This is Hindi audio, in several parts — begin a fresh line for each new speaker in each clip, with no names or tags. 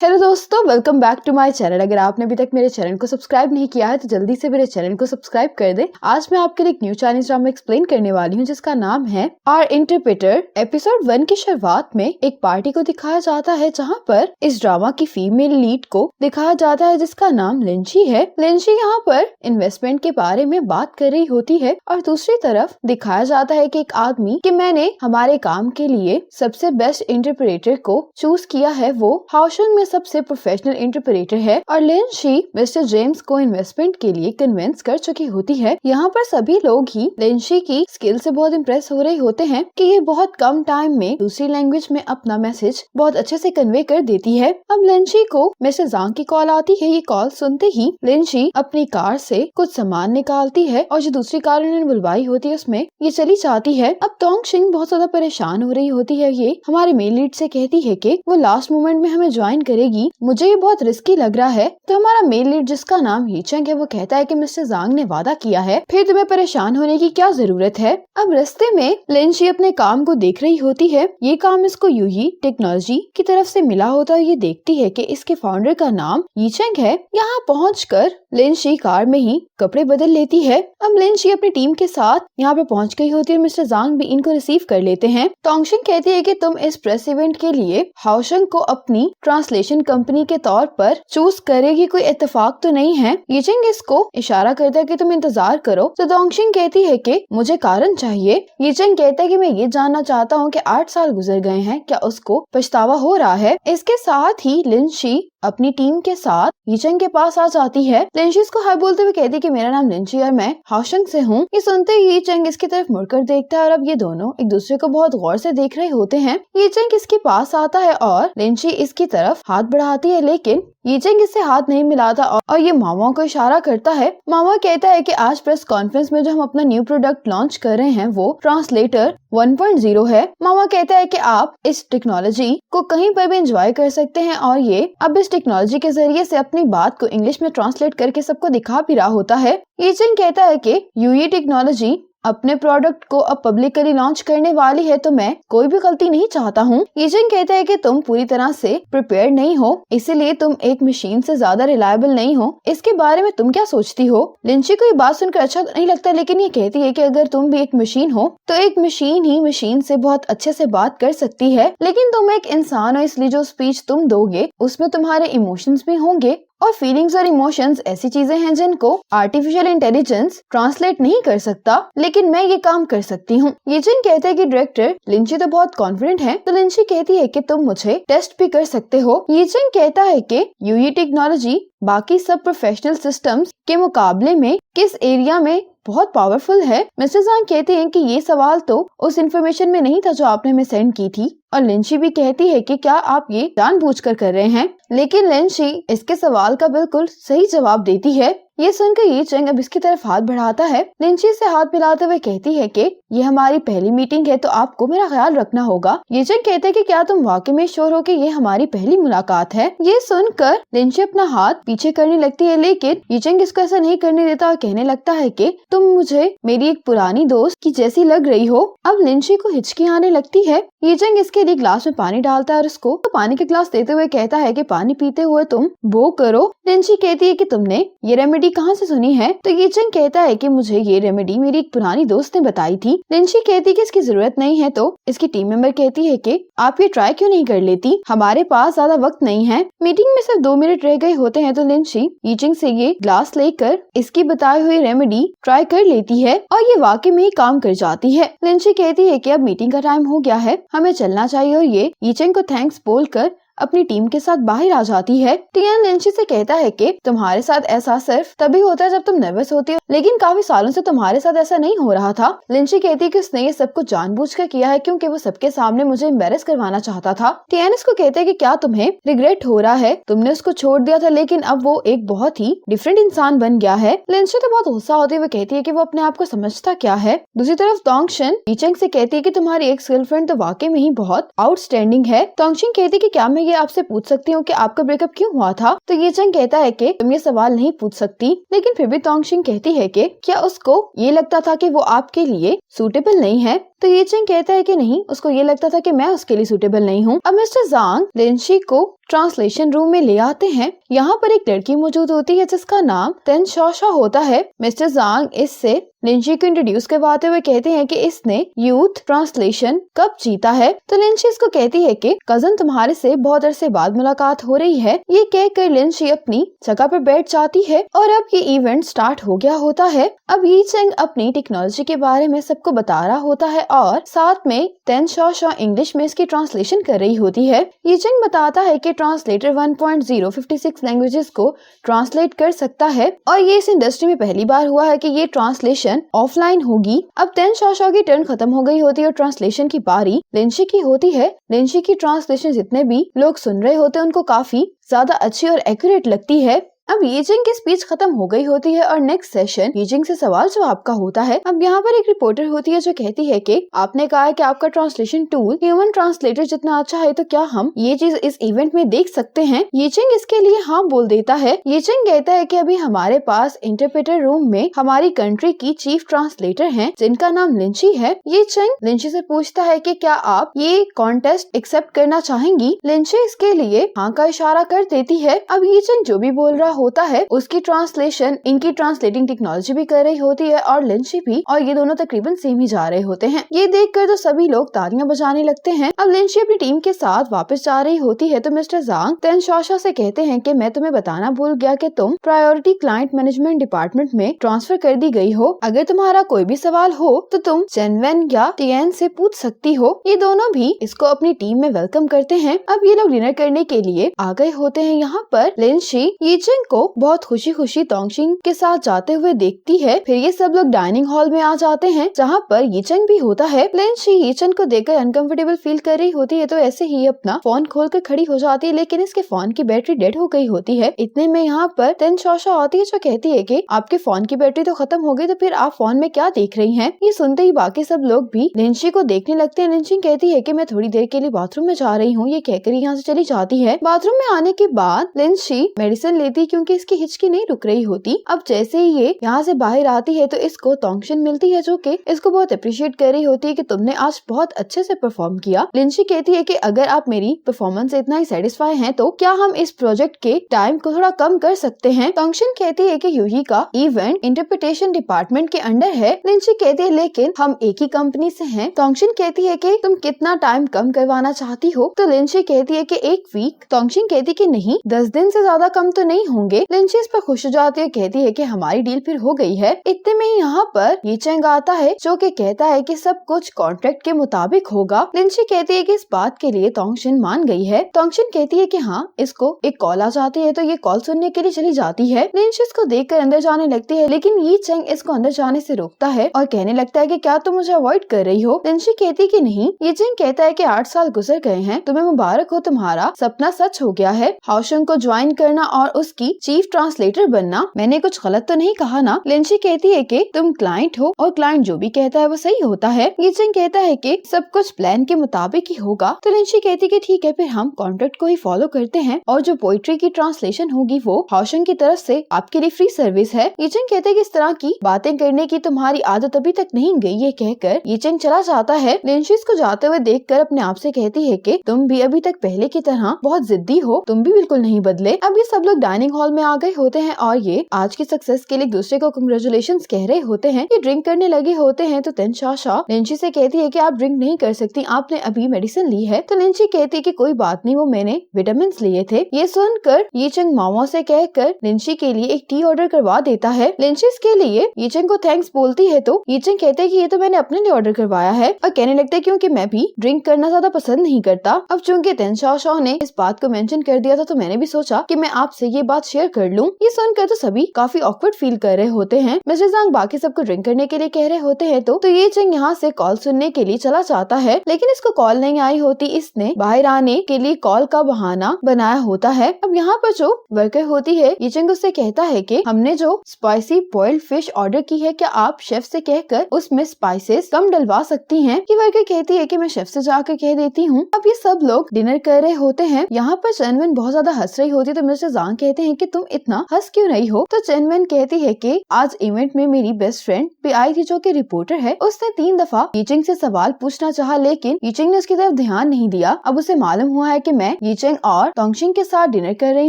हेलो दोस्तों, welcome back to my channel. अगर आपने अभी तक मेरे चैनल को सब्सक्राइब नहीं किया है तो जल्दी से मेरे चैनल को सब्सक्राइब कर दें। आज मैं आपके लिए एक न्यू चाइनीज ड्रामा एक्सप्लेन करने वाली हूँ जिसका नाम है आवर इंटरप्रेटर। एपिसोड 1 की शुरुआत में एक पार्टी को दिखाया जाता है जहाँ पर इस ड्रामा की फीमेल लीड को दिखाया जाता है जिसका नाम लिंची है। लिंची यहाँ पर इन्वेस्टमेंट के बारे में बात कर रही होती है और दूसरी तरफ दिखाया जाता है कि एक आदमी कि मैंने हमारे काम के लिए सबसे बेस्ट इंटरप्रेटर को चूज किया है, वो हाउशंग में सबसे प्रोफेशनल इंटरप्रेटर है और लिंची मिस्टर जेम्स को इन्वेस्टमेंट के लिए कन्विंस कर चुकी होती है। यहाँ पर सभी लोग ही लिंची की स्किल से बहुत इम्प्रेस हो रहे होते हैं कि ये बहुत कम टाइम में दूसरी लैंग्वेज में अपना मैसेज बहुत अच्छे से कन्वे कर देती है। अब लिंची को मिस्टर जांग की कॉल आती है। ये कॉल सुनते ही लिंची अपनी कार से कुछ सामान निकालती है और जो दूसरी कार उन्होंने बुलवाई होती है उसमें ये चली जाती है। अब तोंगशिंग बहुत ज्यादा परेशान हो रही होती है। ये हमारे मेल लीड से कहती है कि वो लास्ट मोमेंट में हमें ज्वाइन करेगी, मुझे ये बहुत रिस्की लग रहा है। तो हमारा मेल लीड जिसका नाम हीचेंग है वो कहता है कि मिस्टर जांग ने वादा किया है, फिर तुम्हें परेशान होने की क्या जरूरत है। अब रास्ते में लिंची अपने काम को देख रही होती है। ये काम इसको यूही टेक्नोलॉजी की तरफ से मिला होता है। ये देखती है कि इसके फाउंडर का नाम हीचेंग है। यहाँ पहुंचकर लिंची कार में ही कपड़े बदल लेती है। अब लिंची अपनी टीम के साथ यहाँ पे पहुंच गई होती है। मिस्टर जांग भी इनको रिसीव कर लेते हैं। तोंगशिंग कहती है कि तुम इस प्रेस इवेंट के लिए हाउशंग को अपनी ट्रांसलेशन कंपनी के तौर पर चूज करेगी, कोई इत्तेफाक तो नहीं है। यीचेंग इसको इशारा करता है कि तुम इंतजार करो। तो तोंगशिंग कहती है कि मुझे कारण चाहिए। यीचेंग कहता है कि मैं ये जानना चाहता हूँ कि 8 साल गुजर गए हैं, क्या उसको पछतावा हो रहा है। इसके साथ ही लिंची अपनी टीम के साथ यीचेंग के पास आ जाती है। लिंची इसको हाय बोलते हुए कहती है कि मेरा नाम लिंची और मैं हाउशंग से हूँ। ये सुनते ही यीचेंग इसकी तरफ मुड़कर देखता है और अब ये दोनों एक दूसरे को बहुत गौर से देख रहे होते हैं। यीचेंग इसके पास आता है और लिंची इसकी तरफ हाथ बढ़ाती है, लेकिन यीचेंग इससे हाथ नहीं मिलाता और ये मामा को इशारा करता है। मामा कहता है कि आज प्रेस कॉन्फ्रेंस में जो हम अपना न्यू प्रोडक्ट लॉन्च कर रहे हैं वो ट्रांसलेटर 1.0 है। मामा कहता है कि आप इस टेक्नोलॉजी को कहीं पर भी एंजॉय कर सकते हैं और ये अब इस टेक्नोलॉजी के जरिए से अपनी बात को इंग्लिश में ट्रांसलेट करके सबको दिखा भी रहा होता है। यीचेंग कहता है कि यूई टेक्नोलॉजी अपने प्रोडक्ट को अब पब्लिकली लॉन्च करने वाली है तो मैं कोई भी गलती नहीं चाहता हूँ। यीचेंग कहता है कि तुम पूरी तरह से प्रिपेयर नहीं हो, इसीलिए तुम एक मशीन से ज्यादा रिलायबल नहीं हो। इसके बारे में तुम क्या सोचती हो। लिंची को ये बात सुनकर अच्छा तो नहीं लगता, लेकिन ये कहती है कि अगर तुम भी एक मशीन हो तो एक मशीन ही मशीन से बहुत अच्छे से बात कर सकती है, लेकिन तुम एक इंसान हो इसलिए जो स्पीच तुम दोगे उसमें तुम्हारे इमोशंस भी होंगे और फीलिंग्स और इमोशंस ऐसी चीजें हैं जिनको आर्टिफिशियल इंटेलिजेंस ट्रांसलेट नहीं कर सकता, लेकिन मैं ये काम कर सकती हूँ। यीचेंग कहता है कि डायरेक्टर लिंची तो बहुत कॉन्फिडेंट है। तो लिंची कहती है कि तुम मुझे टेस्ट भी कर सकते हो। यीचेंग कहता है कि यूई टेक्नोलॉजी बाकी सब प्रोफेशनल सिस्टम्स के मुकाबले में किस एरिया में बहुत पावरफुल है। मिस्टर जांग कहते हैं कि ये सवाल तो उस इन्फॉर्मेशन में नहीं था जो आपने हमें सेंड की थी। और लिंची भी कहती है कि क्या आप ये जानबूझकर कर रहे हैं, लेकिन लिंची इसके सवाल का बिल्कुल सही जवाब देती है। ये सुनकर यीचेंग अब इसकी तरफ हाथ बढ़ाता है। लिंची से हाथ मिलाते हुए कहती है कि ये हमारी पहली मीटिंग है तो आपको मेरा ख्याल रखना होगा। यीचेंग कहते हैं कि क्या तुम वाकई में श्योर हो कि ये हमारी पहली मुलाकात है। ये सुनकर लिंची अपना हाथ पीछे करने लगती है, लेकिन यीचेंग इसको ऐसा नहीं करने देता और कहने लगता है कि तुम मुझे मेरी एक पुरानी दोस्त की जैसी लग रही हो। अब लिंची को हिचकी आने लगती है। यीचेंग इसके लिए ग्लास में पानी डालता है और उसको तो पानी के ग्लास देते हुए कहता है कि पानी पीते हुए तुम वो करो। लिंची कहती है कि तुमने ये रेमेडी कहाँ से सुनी है। तो यीचेंग कहता है कि मुझे ये रेमेडी मेरी एक पुरानी दोस्त ने बताई थी। लिंची कहती है कि इसकी जरूरत नहीं है। तो इसकी टीम मेंबर कहती है कि आप ये ट्राई क्यों नहीं कर लेती, हमारे पास ज्यादा वक्त नहीं है। मीटिंग में सिर्फ 2 मिनट रह गए होते हैं तो लिंची यीचेंग से ये ग्लास लेकर इसकी बताई हुई रेमेडी ट्राई कर लेती है और ये वाकई में ही काम कर जाती है। लिंची कहती है कि अब मीटिंग का टाइम हो गया है, हमें चलना चाहिए और ये यीचेंग को थैंक्स बोलकर अपनी टीम के साथ बाहर आ जाती है। टियान लिंची से कहता है कि तुम्हारे साथ ऐसा सिर्फ तभी होता है जब तुम नर्वस होती हो, लेकिन काफी सालों से तुम्हारे साथ ऐसा नहीं हो रहा था। लिंची कहती है कि उसने ये सब कुछ जानबूझकर किया है क्योंकि वो सबके सामने मुझे एम्बेरस करवाना चाहता था। टियान इसको कहते हैं कि क्या तुम्हें रिग्रेट हो रहा है, तुमने उसको छोड़ दिया था लेकिन अब वो एक बहुत ही डिफरेंट इंसान बन गया है। लिंची तो बहुत गुस्सा होते हुए कहती है कि वो अपने आप को समझता क्या है। दूसरी तरफ तोंगशिन यीचेंग से कहती है कि तुम्हारी एक्स गर्लफ्रेंड तो वाकई में ही बहुत आउटस्टैंडिंग है। तोंगशिन कहती है कि क्या मैं ये आपसे पूछ सकती हूँ कि आपका ब्रेकअप क्यों हुआ था। तो यीचेंग कहता है कि तुम ये सवाल नहीं पूछ सकती, लेकिन फिर भी तोंगशिन कहती है कि क्या उसको ये लगता था कि वो आपके लिए सूटेबल नहीं है। तो ये चेंग कहता है कि नहीं, उसको ये लगता था कि मैं उसके लिए सूटेबल नहीं हूँ। अब मिस्टर जांग लिंशी को ट्रांसलेशन रूम में ले आते हैं। यहाँ पर एक लड़की मौजूद होती है जिसका नाम तेन शॉशा होता है। मिस्टर जांग इससे लिंशी को इंट्रोड्यूस करवाते हुए कहते हैं कि इसने यूथ ट्रांसलेशन कप जीता है। तो लिंशी इसको कहती है कि कजन तुम्हारे से बहुत अरसे बाद मुलाकात हो रही है। ये कहकर लिंशी अपनी जगह पर बैठ जाती है और अब ये इवेंट स्टार्ट हो गया होता है। अब ये चेंग अपनी टेक्नोलॉजी के बारे में सबको बता रहा होता है और साथ में तेन शॉशा इंग्लिश में इसकी ट्रांसलेशन कर रही होती है। ये चेंग बताता है कि ट्रांसलेटर 1.0 56 लैंग्वेजेस को ट्रांसलेट कर सकता है और ये इस इंडस्ट्री में पहली बार हुआ है कि ये ट्रांसलेशन ऑफलाइन होगी। अब तेन शॉशा की टर्न खत्म हो गई होती है और ट्रांसलेशन की बारी लिंशी की होती है। लिंशी की ट्रांसलेशन जितने भी लोग सुन रहे होते हैं उनको काफी ज्यादा अच्छी और एक्यूरेट लगती है। अब यीजिंग की स्पीच खत्म हो गई होती है और नेक्स्ट सेशन यीजिंग से सवाल जवाब का होता है। अब यहाँ पर एक रिपोर्टर होती है जो कहती है कि आपने कहा है कि आपका ट्रांसलेशन टूल ह्यूमन ट्रांसलेटर जितना अच्छा है, तो क्या हम ये चीज इस इवेंट में देख सकते हैं? यीजिंग इसके लिए हाँ बोल देता है। यीजिंग कहता है कि अभी हमारे पास इंटरप्रेटर रूम में हमारी कंट्री की चीफ ट्रांसलेटर है जिनका नाम लिंशी है। यीजिंग लिंशी से पूछता है कि क्या आप ये कॉन्टेस्ट एक्सेप्ट करना चाहेंगी? लिंशी इसके लिए हाँ का इशारा कर देती है। अब यीजिंग जो भी बोल रहा होता है उसकी ट्रांसलेशन इनकी ट्रांसलेटिंग टेक्नोलॉजी भी कर रही होती है और लिंशी भी, और ये दोनों तकरीबन सेम ही जा रहे होते हैं। ये देखकर तो सभी लोग तालियां बजाने लगते हैं। अब लिंशी अपनी टीम के साथ वापस जा रही होती है तो मिस्टर जांग तेन शॉशा से कहते हैं कि मैं तुम्हें बताना भूल गया कि तुम प्रायोरिटी क्लाइंट मैनेजमेंट डिपार्टमेंट में ट्रांसफर कर दी गई हो। अगर तुम्हारा कोई भी सवाल हो तो तुम चेनवेन या टियन से पूछ सकती हो। ये दोनों भी इसको अपनी टीम में वेलकम करते हैं। अब ये लोग डिनर करने के लिए आ गए होते हैं। यहाँ पर लिंशी यीजिंग को बहुत खुशी खुशी तोंगशिंग के साथ जाते हुए देखती है। फिर ये सब लोग डाइनिंग हॉल में आ जाते हैं जहाँ पर यीचेंग भी होता है। लिंशी यीचेंग को देखकर अनकंफर्टेबल फील कर रही होती है तो ऐसे ही अपना फोन खोलकर खड़ी हो जाती है, लेकिन इसके फोन की बैटरी डेड हो गई होती है। इतने में यहाँ पर तेन शॉशा आती है जो कहती है कि आपके फोन की बैटरी तो खत्म हो गई, तो फिर आप फोन में क्या देख रही हैं? ये सुनते ही बाकी सब लोग भी लिंशी को देखने लगते हैं। लिंशी कहती है कि मैं थोड़ी देर के लिए बाथरूम में जा रही हूँ। ये कहकर यहाँ से चली जाती है। बाथरूम में आने के बाद लिंशी मेडिसिन लेती क्योंकि इसकी हिचकी नहीं रुक रही होती। अब जैसे ही ये यहाँ से बाहर आती है तो इसको तोंगशिन मिलती है जो कि इसको बहुत अप्रिशिएट कर रही होती है कि तुमने आज बहुत अच्छे से परफॉर्म किया। लिंशी कहती है कि अगर आप मेरी परफॉर्मेंस से इतना ही सेटिस्फाई हैं तो क्या हम इस प्रोजेक्ट के टाइम को थोड़ा कम कर सकते हैं? तोंगशिन कहती है कि यूही का इवेंट इंटरप्रिटेशन डिपार्टमेंट के अंडर है। लिंशी कहती है लेकिन हम एक ही कंपनी से हैं। तोंगशिन कहती है कि तुम कितना टाइम कम करवाना चाहती हो? तो लिंशी कहती है कि 1 वीक। तोंगशिन कहती है कि नहीं, 10 दिन से ज्यादा कम तो नहीं होंगे। लिंशी इस पर खुश हो जाती है, कहती है कि हमारी डील फिर हो गई है। इतने में यहाँ पर यीचेंग आता है जो कि कहता है कि सब कुछ कॉन्ट्रैक्ट के मुताबिक होगा। लिंशी कहती है कि इस बात के लिए तोंगशिन मान गई है। तोंगशिन कहती है कि हाँ, इसको एक कॉल आ जाती है तो ये कॉल सुनने के लिए चली जाती है। लिंशी इसको देखकर अंदर जाने लगती है लेकिन यीचेंग इसको अंदर जाने से रोकता है और कहने लगता है कि क्या तुम मुझे अवॉइड कर रही हो? लिंशी कहती है कि नहीं। यीचेंग कहता है कि 8 साल गुजर गए हैं, तुम्हें मुबारक हो, तुम्हारा सपना सच हो गया है। हाओशुंग को ज्वाइन करना और उसकी चीफ ट्रांसलेटर बनना। मैंने कुछ गलत तो नहीं कहा ना? लिंशी कहती है कि तुम क्लाइंट हो और क्लाइंट जो भी कहता है वो सही होता है। यीचेंग कहता है कि सब कुछ प्लान के मुताबिक ही होगा। तो लिंशी कहती है कि ठीक है, फिर हम कॉन्ट्रैक्ट को ही फॉलो करते हैं और जो पोइट्री की ट्रांसलेशन होगी वो हाओशुंग की तरफ से आपके लिए फ्री सर्विस है। यीचेंग कहते हैं कि इस तरह की बातें करने की तुम्हारी आदत अभी तक नहीं गई। ये कहकर यीचेंग चला जाता है। लिंशी इसको जाते हुए देखकर अपने आप से कहती है कि तुम भी अभी तक पहले की तरह बहुत जिद्दी हो, तुम भी बिल्कुल नहीं बदले। अब ये सब लोग डाइनिंग हॉल में आ गए होते हैं और ये आज की सक्सेस के लिए एक दूसरे को कांग्रेचुलेशंस कह रहे होते हैं। ये ड्रिंक करने लगे होते हैं तो तेन शॉशा लिंशी से कहती है कि आप ड्रिंक नहीं कर सकती, आपने अभी मेडिसिन ली है। तो लिंशी कहती है कि कोई बात नहीं, वो मैंने विटामिन लिए थे। ये सुनकर यीचेंग मामा से कहकर लिंशी के लिए एक टी ऑर्डर करवा देता है। लिंशी इसके लिए यीचेंग को थैंक्स बोलती है तो यीचेंग कहते हैं कि ये तो मैंने अपने लिए ऑर्डर करवाया है और कहने लगता है क्योंकि मैं भी ड्रिंक करना ज्यादा पसंद नहीं करता। अब चूंकि तेन शॉशा ने इस बात को मेंशन कर दिया था तो मैंने भी सोचा कि मैं आपसे ये बात शेयर कर लूं। ये सुनकर तो सभी काफी ऑकवर्ड फील कर रहे होते हैं। मिस्टर जांग बाकी सबको ड्रिंक करने के लिए कह रहे होते हैं तो यीचेंग यहाँ से कॉल सुनने के लिए चला जाता है लेकिन इसको कॉल नहीं आई होती। इसने बाहर आने के लिए कॉल का बहाना बनाया होता है। अब यहाँ पर जो वर्कर होती है यीचेंग उससे कहता है कि हमने जो स्पाइसी बॉइल्ड फिश ऑर्डर की है, क्या आप शेफ से कहकर उसमें स्पाइसेस कम डलवा सकती हैं? ये वर्कर कहती है कि मैं शेफ से जाकर कह देती हूँ। अब ये सब लोग डिनर कर रहे होते हैं। यहाँ पर चेनवेन बहुत ज्यादा हंस रही होती है तो मिस्टर जांग कहते हैं कि तुम इतना हंस क्यों नहीं हो। तो चेनवन कहती है कि आज इवेंट में मेरी बेस्ट फ्रेंड भी आई थी जो कि रिपोर्टर है। उसने 3 दफा यीचेंग से सवाल पूछना चाहा लेकिन यीचेंग ने उसकी तरफ ध्यान नहीं दिया। अब उसे मालूम हुआ है कि मैं यीचेंग और तोंगशिन के साथ डिनर कर रही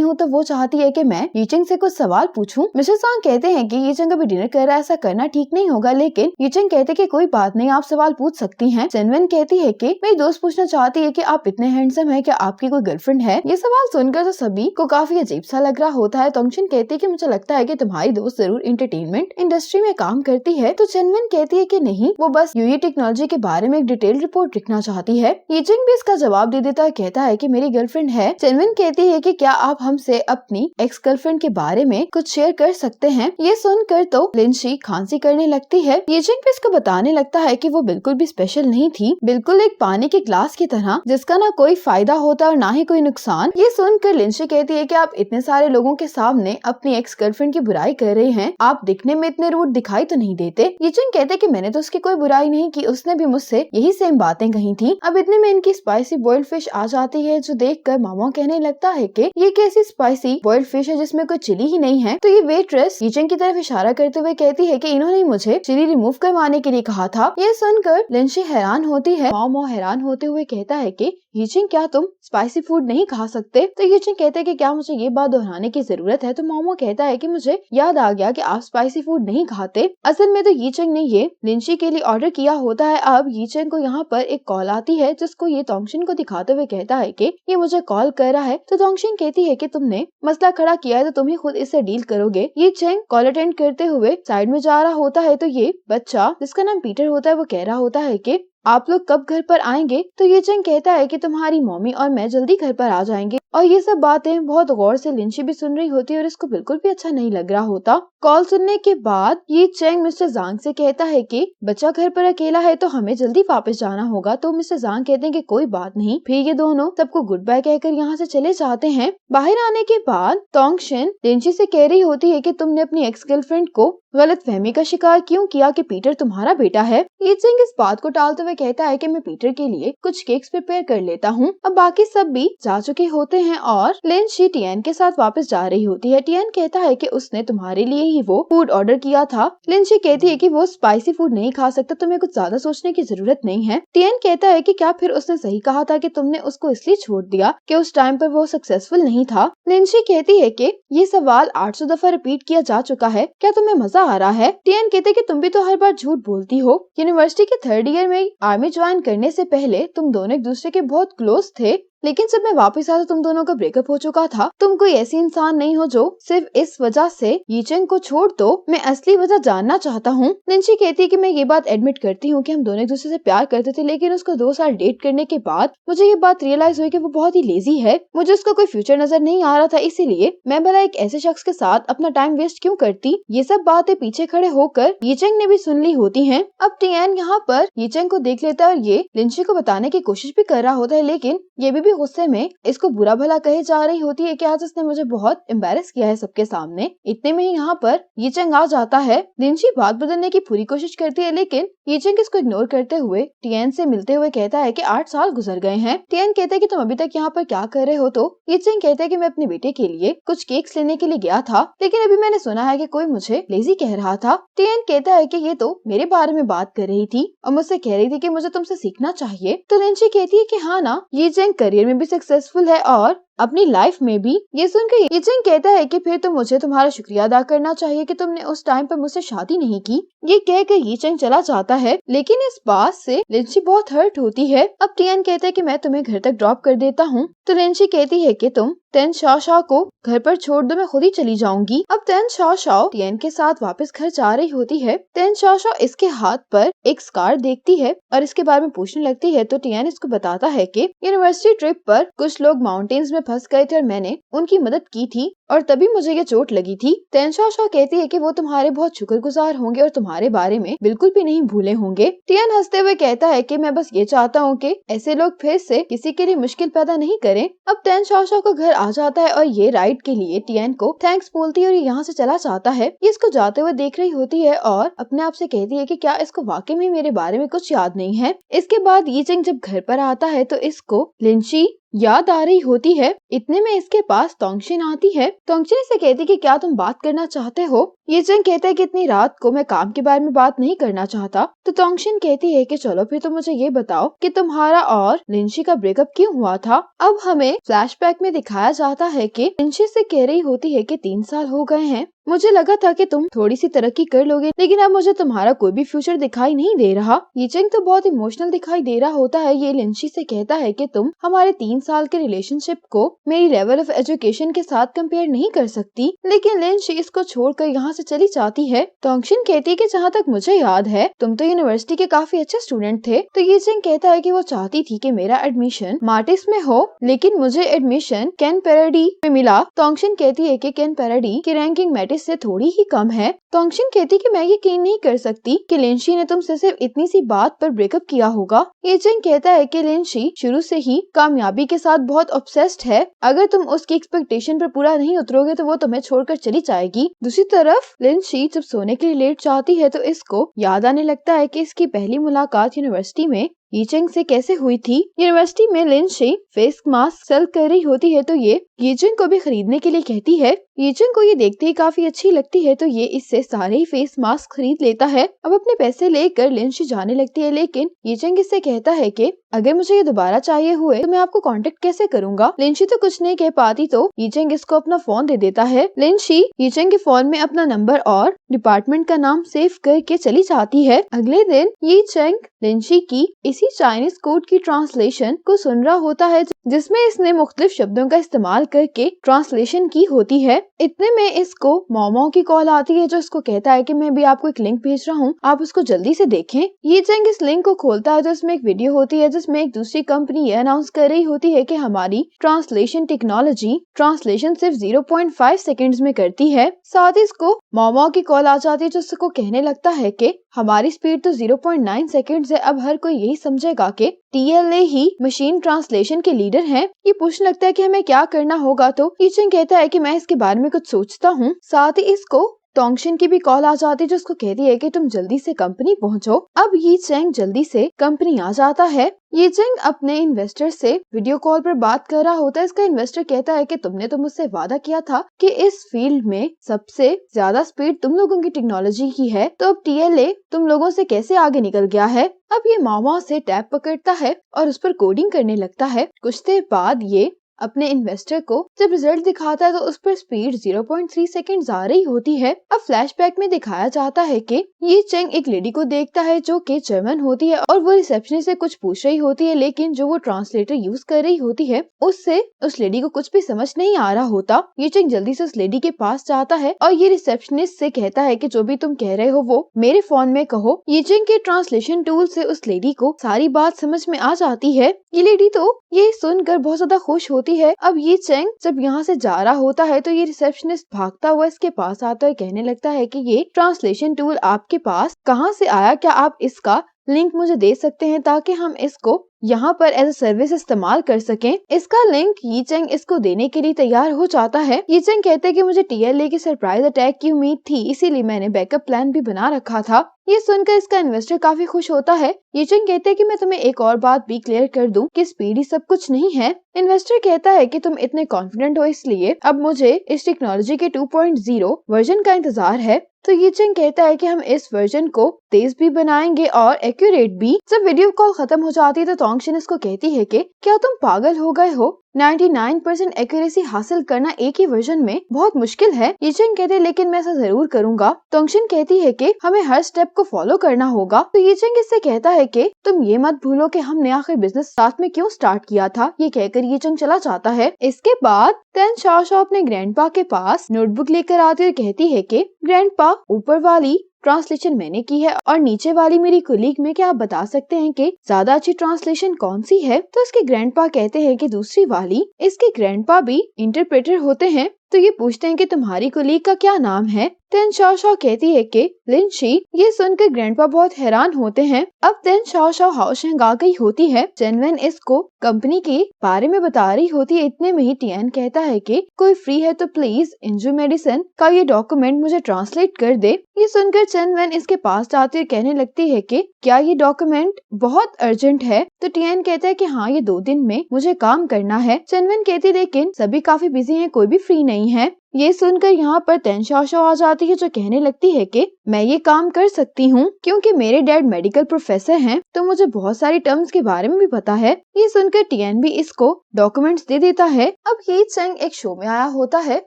हूँ, तो वो चाहती है कि मैं यीचेंग से कुछ सवाल पूछूं। मिस्टर सांग कहते हैं कि यीचेंग अभी डिनर कर रहा है, ऐसा करना ठीक नहीं होगा, लेकिन यीचेंग कहते कि कोई बात नहीं, आप सवाल पूछ सकती हैं। चेनवन कहती है कि मेरी दोस्त पूछना चाहती है कि आप इतने हैंडसम हैं, क्या आपकी कोई गर्लफ्रेंड है। ये सवाल सुनकर तो सभी को काफी अजीब सा लग रहा होता है। तोंगशिन कहती है कि मुझे लगता है कि तुम्हारी दोस्त जरूर एंटरटेनमेंट इंडस्ट्री में काम करती है। तो चेनवन कहती है कि नहीं, वो बस यूई टेक्नोलॉजी के बारे में एक डिटेल रिपोर्ट लिखना चाहती है। यीचेंग भी इसका जवाब दे देता है, कहता है कि मेरी गर्लफ्रेंड है। चेनवन कहती है कि क्या आप हमसे अपनी एक्स गर्लफ्रेंड के बारे में कुछ शेयर कर सकते हैं। ये सुनकर तो लिंशी खांसी करने लगती है। यीचेंग भी इसको बताने लगता है कि वो बिल्कुल भी स्पेशल नहीं थी, बिल्कुल एक पानी के ग्लास की तरह जिसका ना कोई फायदा होता और ना ही कोई नुकसान। ये सुनकर लिंशी कहती है कि आप इतने सारे लोगों के सामने अपनी एक्स गर्लफ्रेंड की बुराई कर रहे हैं, आप दिखने में इतने रूड दिखाई तो नहीं देते। यीचेंग कहते कि मैंने तो उसकी कोई बुराई नहीं की, उसने भी मुझसे यही सेम बातें कही थी। अब इतने में इनकी स्पाइसी बॉइल्ड फिश आ जाती है, जो देखकर मामा कहने लगता है कि ये कैसी स्पाइसी बॉइल्ड फिश है जिसमें कोई चिली ही नहीं है। तो ये वेट्रेस यीचेंग की तरफ इशारा करते हुए कहती है कि इन्होंने मुझे चिली रिमूव करवाने के लिए कहा था। ये सुनकर लिंशी हैरान होती है। मामा हैरान होते हुए कहता है कि यीचेंग क्या तुम स्पाइसी फूड नहीं खा सकते। तो यीचेंग कहते हैं कि क्या मुझे ये बात दोहराने की जरूरत है। तो मामा कहता है कि मुझे याद आ गया कि आप स्पाइसी फूड नहीं खाते। असल में तो यीचेंग ने ये लिंशी के लिए ऑर्डर किया होता है। अब यीचेंग को यहाँ पर एक कॉल आती है जिसको ये तोंगशिन को दिखाते हुए कहता है कि ये मुझे कॉल कर रहा है। तो तोंगशिन कहती है कि तुमने मसला खड़ा किया है तो तुम ही खुद इससे डील करोगे। यीचेंग कॉल अटेंड करते हुए साइड में जा रहा होता है। तो ये बच्चा जिसका नाम पीटर होता है वो कह रहा होता है कि आप लोग कब घर पर आएंगे। तो यीचेंग कहता है कि तुम्हारी मम्मी और मैं जल्दी घर पर आ जाएंगे। और ये सब बातें बहुत गौर से लिंशी भी सुन रही होती है और इसको बिल्कुल भी अच्छा नहीं लग रहा होता। कॉल सुनने के बाद यीचेंग मिस्टर जांग से कहता है कि बच्चा घर पर अकेला है तो हमें जल्दी वापस जाना होगा। तो मिस्टर जांग कहते हैं कि कोई बात नहीं। फिर ये दोनों सबको गुड बाय कहकर यहाँ से चले जाते हैं। बाहर आने के बाद तोंगशिन लिंशी से कह रही होती है कि तुमने अपनी एक्स गर्लफ्रेंड को गलतफहमी का शिकार क्यों किया कि पीटर तुम्हारा बेटा है। यीचेंग इस बात को टालते हुए कहता है कि मैं पीटर के लिए कुछ केक्स प्रिपेयर कर लेता हूँ। अब बाकी सब भी जा चुके होते हैं और लिंशी टियान के साथ वापस जा रही होती है। टियान कहता है कि उसने तुम्हारे लिए ही वो फूड ऑर्डर किया था। लिंशी कहती है कि वो स्पाइसी फूड नहीं खा सकता, तुम्हें कुछ ज्यादा सोचने की जरूरत नहीं है। टियान कहता है कि क्या फिर उसने सही कहा था कि तुमने उसको इसलिए छोड़ दिया कि उस टाइम पर वो सक्सेसफुल नहीं था। लिंशी कहती है कि ये सवाल 800 दफा रिपीट किया जा चुका है, क्या तुम्हें मजा आ रहा है। टियान कहते हैं कि तुम भी तो हर बार झूठ बोलती हो। यूनिवर्सिटी के 3rd ईयर में आर्मी ज्वाइन करने से पहले तुम दोनों एक दूसरे के बहुत क्लोज थे, लेकिन जब मैं वापस आया तो तुम दोनों का ब्रेकअप हो चुका था। तुम कोई ऐसी इंसान नहीं हो जो सिर्फ इस वजह से यीचेंग को छोड़ दो। मैं असली वजह जानना चाहता हूँ। लिंशी कहती है कि मैं ये बात एडमिट करती हूँ कि हम दोनों एक दूसरे से प्यार करते थे, लेकिन उसको 2 साल डेट करने के बाद मुझे ये बात रियलाइज हुई कि वो बहुत ही लेजी है। मुझे उसका कोई फ्यूचर नजर नहीं आ रहा था, इसीलिए मैं भला एक ऐसे शख्स के साथ अपना टाइम वेस्ट क्यों करती। ये सब बातें पीछे खड़े होकर यीचेंग ने भी सुन ली होती है। अब टियान यहाँ पर यीचेंग को देख लेता है और ये लिंशी को बताने की कोशिश भी कर रहा होता है, लेकिन ये भी गुस्से में इसको बुरा भला कहे जा रही होती है कि आज उसने मुझे बहुत एम्बेरस किया है सबके सामने। इतने में ही यहाँ पर यीचेंग आ जाता है। लिंशी बात बदलने की पूरी कोशिश करती है, लेकिन यीचेंग इसको इग्नोर करते हुए टियान से मिलते हुए कहता है कि 8 साल गुजर गए हैं। टियान कहता है कि तुम अभी तक यहाँ पर क्या कर रहे हो। तो यीचेंग कहता है कि मैं अपने बेटे के लिए कुछ केक्स लेने के लिए गया था, लेकिन अभी मैंने सुना है कि कोई मुझे लेजी कह रहा था। टियान कहता है कि ये तो मेरे बारे में बात कर रही थी और मुझसे कह रही थी कि मुझे तुमसे सीखना चाहिए। तो लिंशी कहती है कि हाँ ना, यीचेंग करियर में भी सक्सेसफुल है और अपनी लाइफ में भी। ये सुनकर यीचेंग कहता है कि फिर तो मुझे तुम्हारा शुक्रिया अदा करना चाहिए कि तुमने उस टाइम पर मुझसे शादी नहीं की। ये कहकर यीचेंग चला जाता है, लेकिन इस बात से लिंशी बहुत हर्ट होती है। अब टियान कहता है कि मैं तुम्हें घर तक ड्रॉप कर देता हूँ। तो लिंशी कहती है कि तुम तेन शाओ को घर पर छोड़ दो, मैं खुद ही चली जाऊंगी। अब तेन शाओ टियान के साथ वापस घर जा रही होती है। तेन शाओ इसके हाथ पर एक स्कार देखती है और इसके बारे में पूछने लगती है। तो टियान इसको बताता है कि यूनिवर्सिटी ट्रिप पर कुछ लोग माउंटेन्स में फंस गए थे और मैंने उनकी मदद की थी और तभी मुझे ये चोट लगी थी। तेन शाओ कहती है कि वो तुम्हारे बहुत शुक्रगुजार होंगे और तुम्हारे बारे में बिल्कुल भी नहीं भूले होंगे। टियान हंसते हुए कहता है कि मैं बस ये चाहता हूँ कि ऐसे लोग फिर से किसी के लिए मुश्किल पैदा नहीं करें। अब तेन शाओ का घर आ जाता है और ये राइड के लिए टियान को थैंक्स बोलती है और ये यहाँ से चला जाता है। ये इसको जाते हुए देख रही होती है और अपने आप से कहती है कि क्या इसको वाकई में मेरे बारे में कुछ याद नहीं है। इसके बाद यीचेंग जब घर पर आता है तो इसको लिंशी याद आ रही होती है। इतने में इसके पास तोंगशिन आती है तोंगचिन से कहती कि क्या तुम बात करना चाहते हो? ये चंग कहता है कि इतनी रात को मैं काम के बारे में बात नहीं करना चाहता। तो तोंगचिन कहती है कि चलो फिर तो मुझे ये बताओ कि तुम्हारा और लिंशी का ब्रेकअप क्यों हुआ था। अब हमें फ्लैशबैक में दिखाया जाता है कि लिंशी से कह रही होती है कि 3 साल हो गए हैं, मुझे लगा था कि तुम थोड़ी सी तरक्की कर लोगे, लेकिन अब मुझे तुम्हारा कोई भी फ्यूचर दिखाई नहीं दे रहा। ये चंग तो बहुत इमोशनल दिखाई दे रहा होता है। ये लिंशी से कहता है कि तुम हमारे 3 साल के रिलेशनशिप को मेरी लेवल ऑफ एजुकेशन के साथ कंपेयर नहीं कर सकती, लेकिन लिंशी इसको छोड़कर यहाँ से चली जाती है। तोंगचिन कहती है कि जहाँ तक मुझे याद है तुम तो यूनिवर्सिटी के काफी अच्छे स्टूडेंट थे। तो ये चंग कहता है कि वो चाहती थी कि मेरा एडमिशन मार्टिस में हो, लेकिन मुझे एडमिशन केन पैराडी में मिला। तोंगचिन कहती है कि केन पैराडी की रैंकिंग से थोड़ी ही कम है। तोंगचिन कहती कि मैं यकीन नहीं कर सकती कि लिंशी ने तुमसे सिर्फ इतनी सी बात पर ब्रेकअप किया होगा। ये चंग कहता है कि लिंशी शुरू से ही कामयाबी के साथ बहुत ऑब्सेस्ड है, अगर तुम उसकी एक्सपेक्टेशन पर पूरा नहीं उतरोगे तो वो तुम्हें छोड़कर चली जाएगी। दूसरी तरफ लिंशी जब सोने के लिए लेट जाती है तो इसको याद आने लगता है कि इसकी पहली मुलाकात यूनिवर्सिटी में ये चंग से कैसे हुई थी। यूनिवर्सिटी में लिंशी फेस मास्क सेल कर रही होती है तो ये चंग को भी खरीदने के लिए कहती है। ये चंग को ये देखते ही काफी अच्छी लगती है तो ये इससे सारे ही फेस मास्क खरीद लेता है। अब अपने पैसे लेकर लिंशी जाने लगती है, लेकिन ये चंग इससे कहता है कि अगर मुझे ये दोबारा चाहिए हुए तो मैं आपको कांटेक्ट कैसे करूंगा। लिंशी तो कुछ नहीं कह पाती तो ये चंग इसको अपना फोन दे देता है। लिंशी ये चंग के फोन में अपना नंबर और डिपार्टमेंट का नाम सेव करके चली जाती है। अगले दिन ये चंग लिंशी की इसी चाइनीज कोड की ट्रांसलेशन को सुन रहा होता है, जिसमें इसने मुख्तलिफ शब्दों का इस्तेमाल करके ट्रांसलेशन की होती है। इतने में इसको मोमो की कॉल आती है जो इसको कहता है कि मैं भी आपको एक लिंक भेज रहा हूँ, आप उसको जल्दी से देखें। ये चंग इस लिंक को खोलता है तो इसमें एक वीडियो होती है जिसमें एक दूसरी कंपनी ये अनाउंस कर रही होती है कि हमारी ट्रांसलेशन टेक्नोलॉजी ट्रांसलेशन सिर्फ 0.5 सेकंड्स में करती है। साथ ही इसको मोमो की कॉल आ जाती है जो उसको कहने लगता है कि हमारी स्पीड तो 0.9 सेकंड्स है। अब हर कोई यही समझेगा कि TLA ही मशीन ट्रांसलेशन के लीडर हैं। ये पूछने लगता है कि हमें क्या करना होगा तो ये चंग कहता है कि मैं इसके बारे में कुछ सोचता हूँ। साथ ही इसको तोंगचिन की भी कॉल आ जाती है जो उसको कहती है कि तुम जल्दी से कंपनी पहुंचो। अब ये चंग जल्दी से कंपनी आ जाता है। ये चंग अपने इन्वेस्टर से वीडियो कॉल पर बात कर रहा होता है। इसका इन्वेस्टर कहता है कि तुमने तो मुझसे वादा किया था कि इस फील्ड में सबसे ज्यादा स्पीड तुम लोगों की टेक्नोलॉजी की है, तो अब TLA तुम लोगों से कैसे आगे निकल गया है। अब ये मामा से टैब पकड़ता है और उस पर कोडिंग करने लगता है। कुछ देर बाद ये अपने इन्वेस्टर को जब रिजल्ट दिखाता है तो उस पर स्पीड 0.3 सेकंड आ रही होती है। अब फ्लैशबैक में दिखाया जाता है कि ये चंग एक लेडी को देखता है जो कि जर्मन होती है और वो रिसेप्शनिस्ट से कुछ पूछ रही होती है, लेकिन जो वो ट्रांसलेटर यूज कर रही होती है उससे उस लेडी को कुछ भी समझ नहीं आ रहा होता। ये चंग जल्दी से उस लेडी के पास जाता है और ये रिसेप्शनिस्ट से कहता है कि जो भी तुम कह रहे हो वो मेरे फोन में कहो। ये चंग के ट्रांसलेशन टूल से उस लेडी को सारी बात समझ में आ जाती है। ये लेडी तो ये सुनकर बहुत ज्यादा खुश होती है। अब ये चंग जब यहाँ से जा रहा होता है तो ये रिसेप्शनिस्ट भागता हुआ इसके पास आता है, कहने लगता है कि ये ट्रांसलेशन टूल आपके पास कहाँ से आया, क्या आप इसका लिंक मुझे दे सकते हैं ताकि हम इसको यहाँ पर एज ए सर्विस इस्तेमाल कर सकें। इसका लिंक ये चंग इसको देने के लिए तैयार हो जाता है। ये चंग कहते हैं कि मुझे TLA के सरप्राइज अटैक की उम्मीद थी, इसीलिए मैंने बैकअप प्लान भी बना रखा था। ये सुनकर इसका इन्वेस्टर काफी खुश होता है। ये चंग कहते हैं कि मैं तुम्हें एक और बात भी क्लियर कर दूं कि स्पीड ही सब कुछ नहीं है। इन्वेस्टर कहता है कि तुम इतने कॉन्फिडेंट हो इसलिए अब मुझे इस टेक्नोलॉजी के 2.0 वर्जन का इंतजार है। तो ये चंग कहता है कि हम इस वर्जन को तेज भी बनाएंगे और एक्यूरेट भी। जब वीडियो कॉल खत्म हो जाती है तो तोंगचिन इसको कहती है कि क्या तुम पागल हो गए हो, 99% एक्यूरेसी हासिल करना एक ही वर्जन में बहुत मुश्किल है। ये चंग कहते हैं लेकिन मैं ऐसा जरूर करूंगा। तोंगचिन कहती है कि हमें हर स्टेप को फॉलो करना होगा। तो ये चंग इससे कहता है कि तुम ये मत भूलो कि हमने आखिर बिजनेस साथ में क्यों स्टार्ट किया था। ये कहकर ये चंग चला जाता है। इसके बाद तेन शाओ अपने ग्रैंडपा के पास नोटबुक लेकर आती और कहती है कि ग्रैंडपा ऊपर वाली ट्रांसलेशन मैंने की है और नीचे वाली मेरी कुलीग में, क्या आप बता सकते हैं कि ज्यादा अच्छी ट्रांसलेशन कौन सी है। तो इसके ग्रैंडपा कहते हैं कि दूसरी वाली। इसके ग्रैंडपा भी इंटरप्रेटर होते हैं तो ये पूछते हैं कि तुम्हारी कुलीग का क्या नाम है। तेन शाओ कहती है कि लिंशी। ये सुनकर ग्रैंडपा बहुत हैरान होते हैं। अब तेन शाओ हाउशेंग आ गई होती है। चेनवेन इसको कंपनी के बारे में बता रही होती है। इतने में ही टियान कहता है कि कोई फ्री है तो प्लीज इंजू मेडिसिन का ये डॉक्यूमेंट मुझे ट्रांसलेट कर दे। ये सुनकर चेनवेन इसके पास जाती है, कहने लगती है कि क्या ये डॉक्यूमेंट बहुत अर्जेंट है। तो टियान कहता है कि हाँ, ये 2 दिन में मुझे काम करना है। चेनवेन कहती लेकिन सभी काफी बिजी हैं, कोई भी फ्री नहीं है। ये सुनकर यहाँ पर तेनशाओ आ जाती है, जो कहने लगती है कि मैं ये काम कर सकती हूँ क्योंकि मेरे डैड मेडिकल प्रोफेसर हैं, तो मुझे बहुत सारी टर्म्स के बारे में भी पता है। ये सुनकर टियान भी इसको डॉक्यूमेंट्स दे देता है। अब ये चेंग एक शो में आया होता है।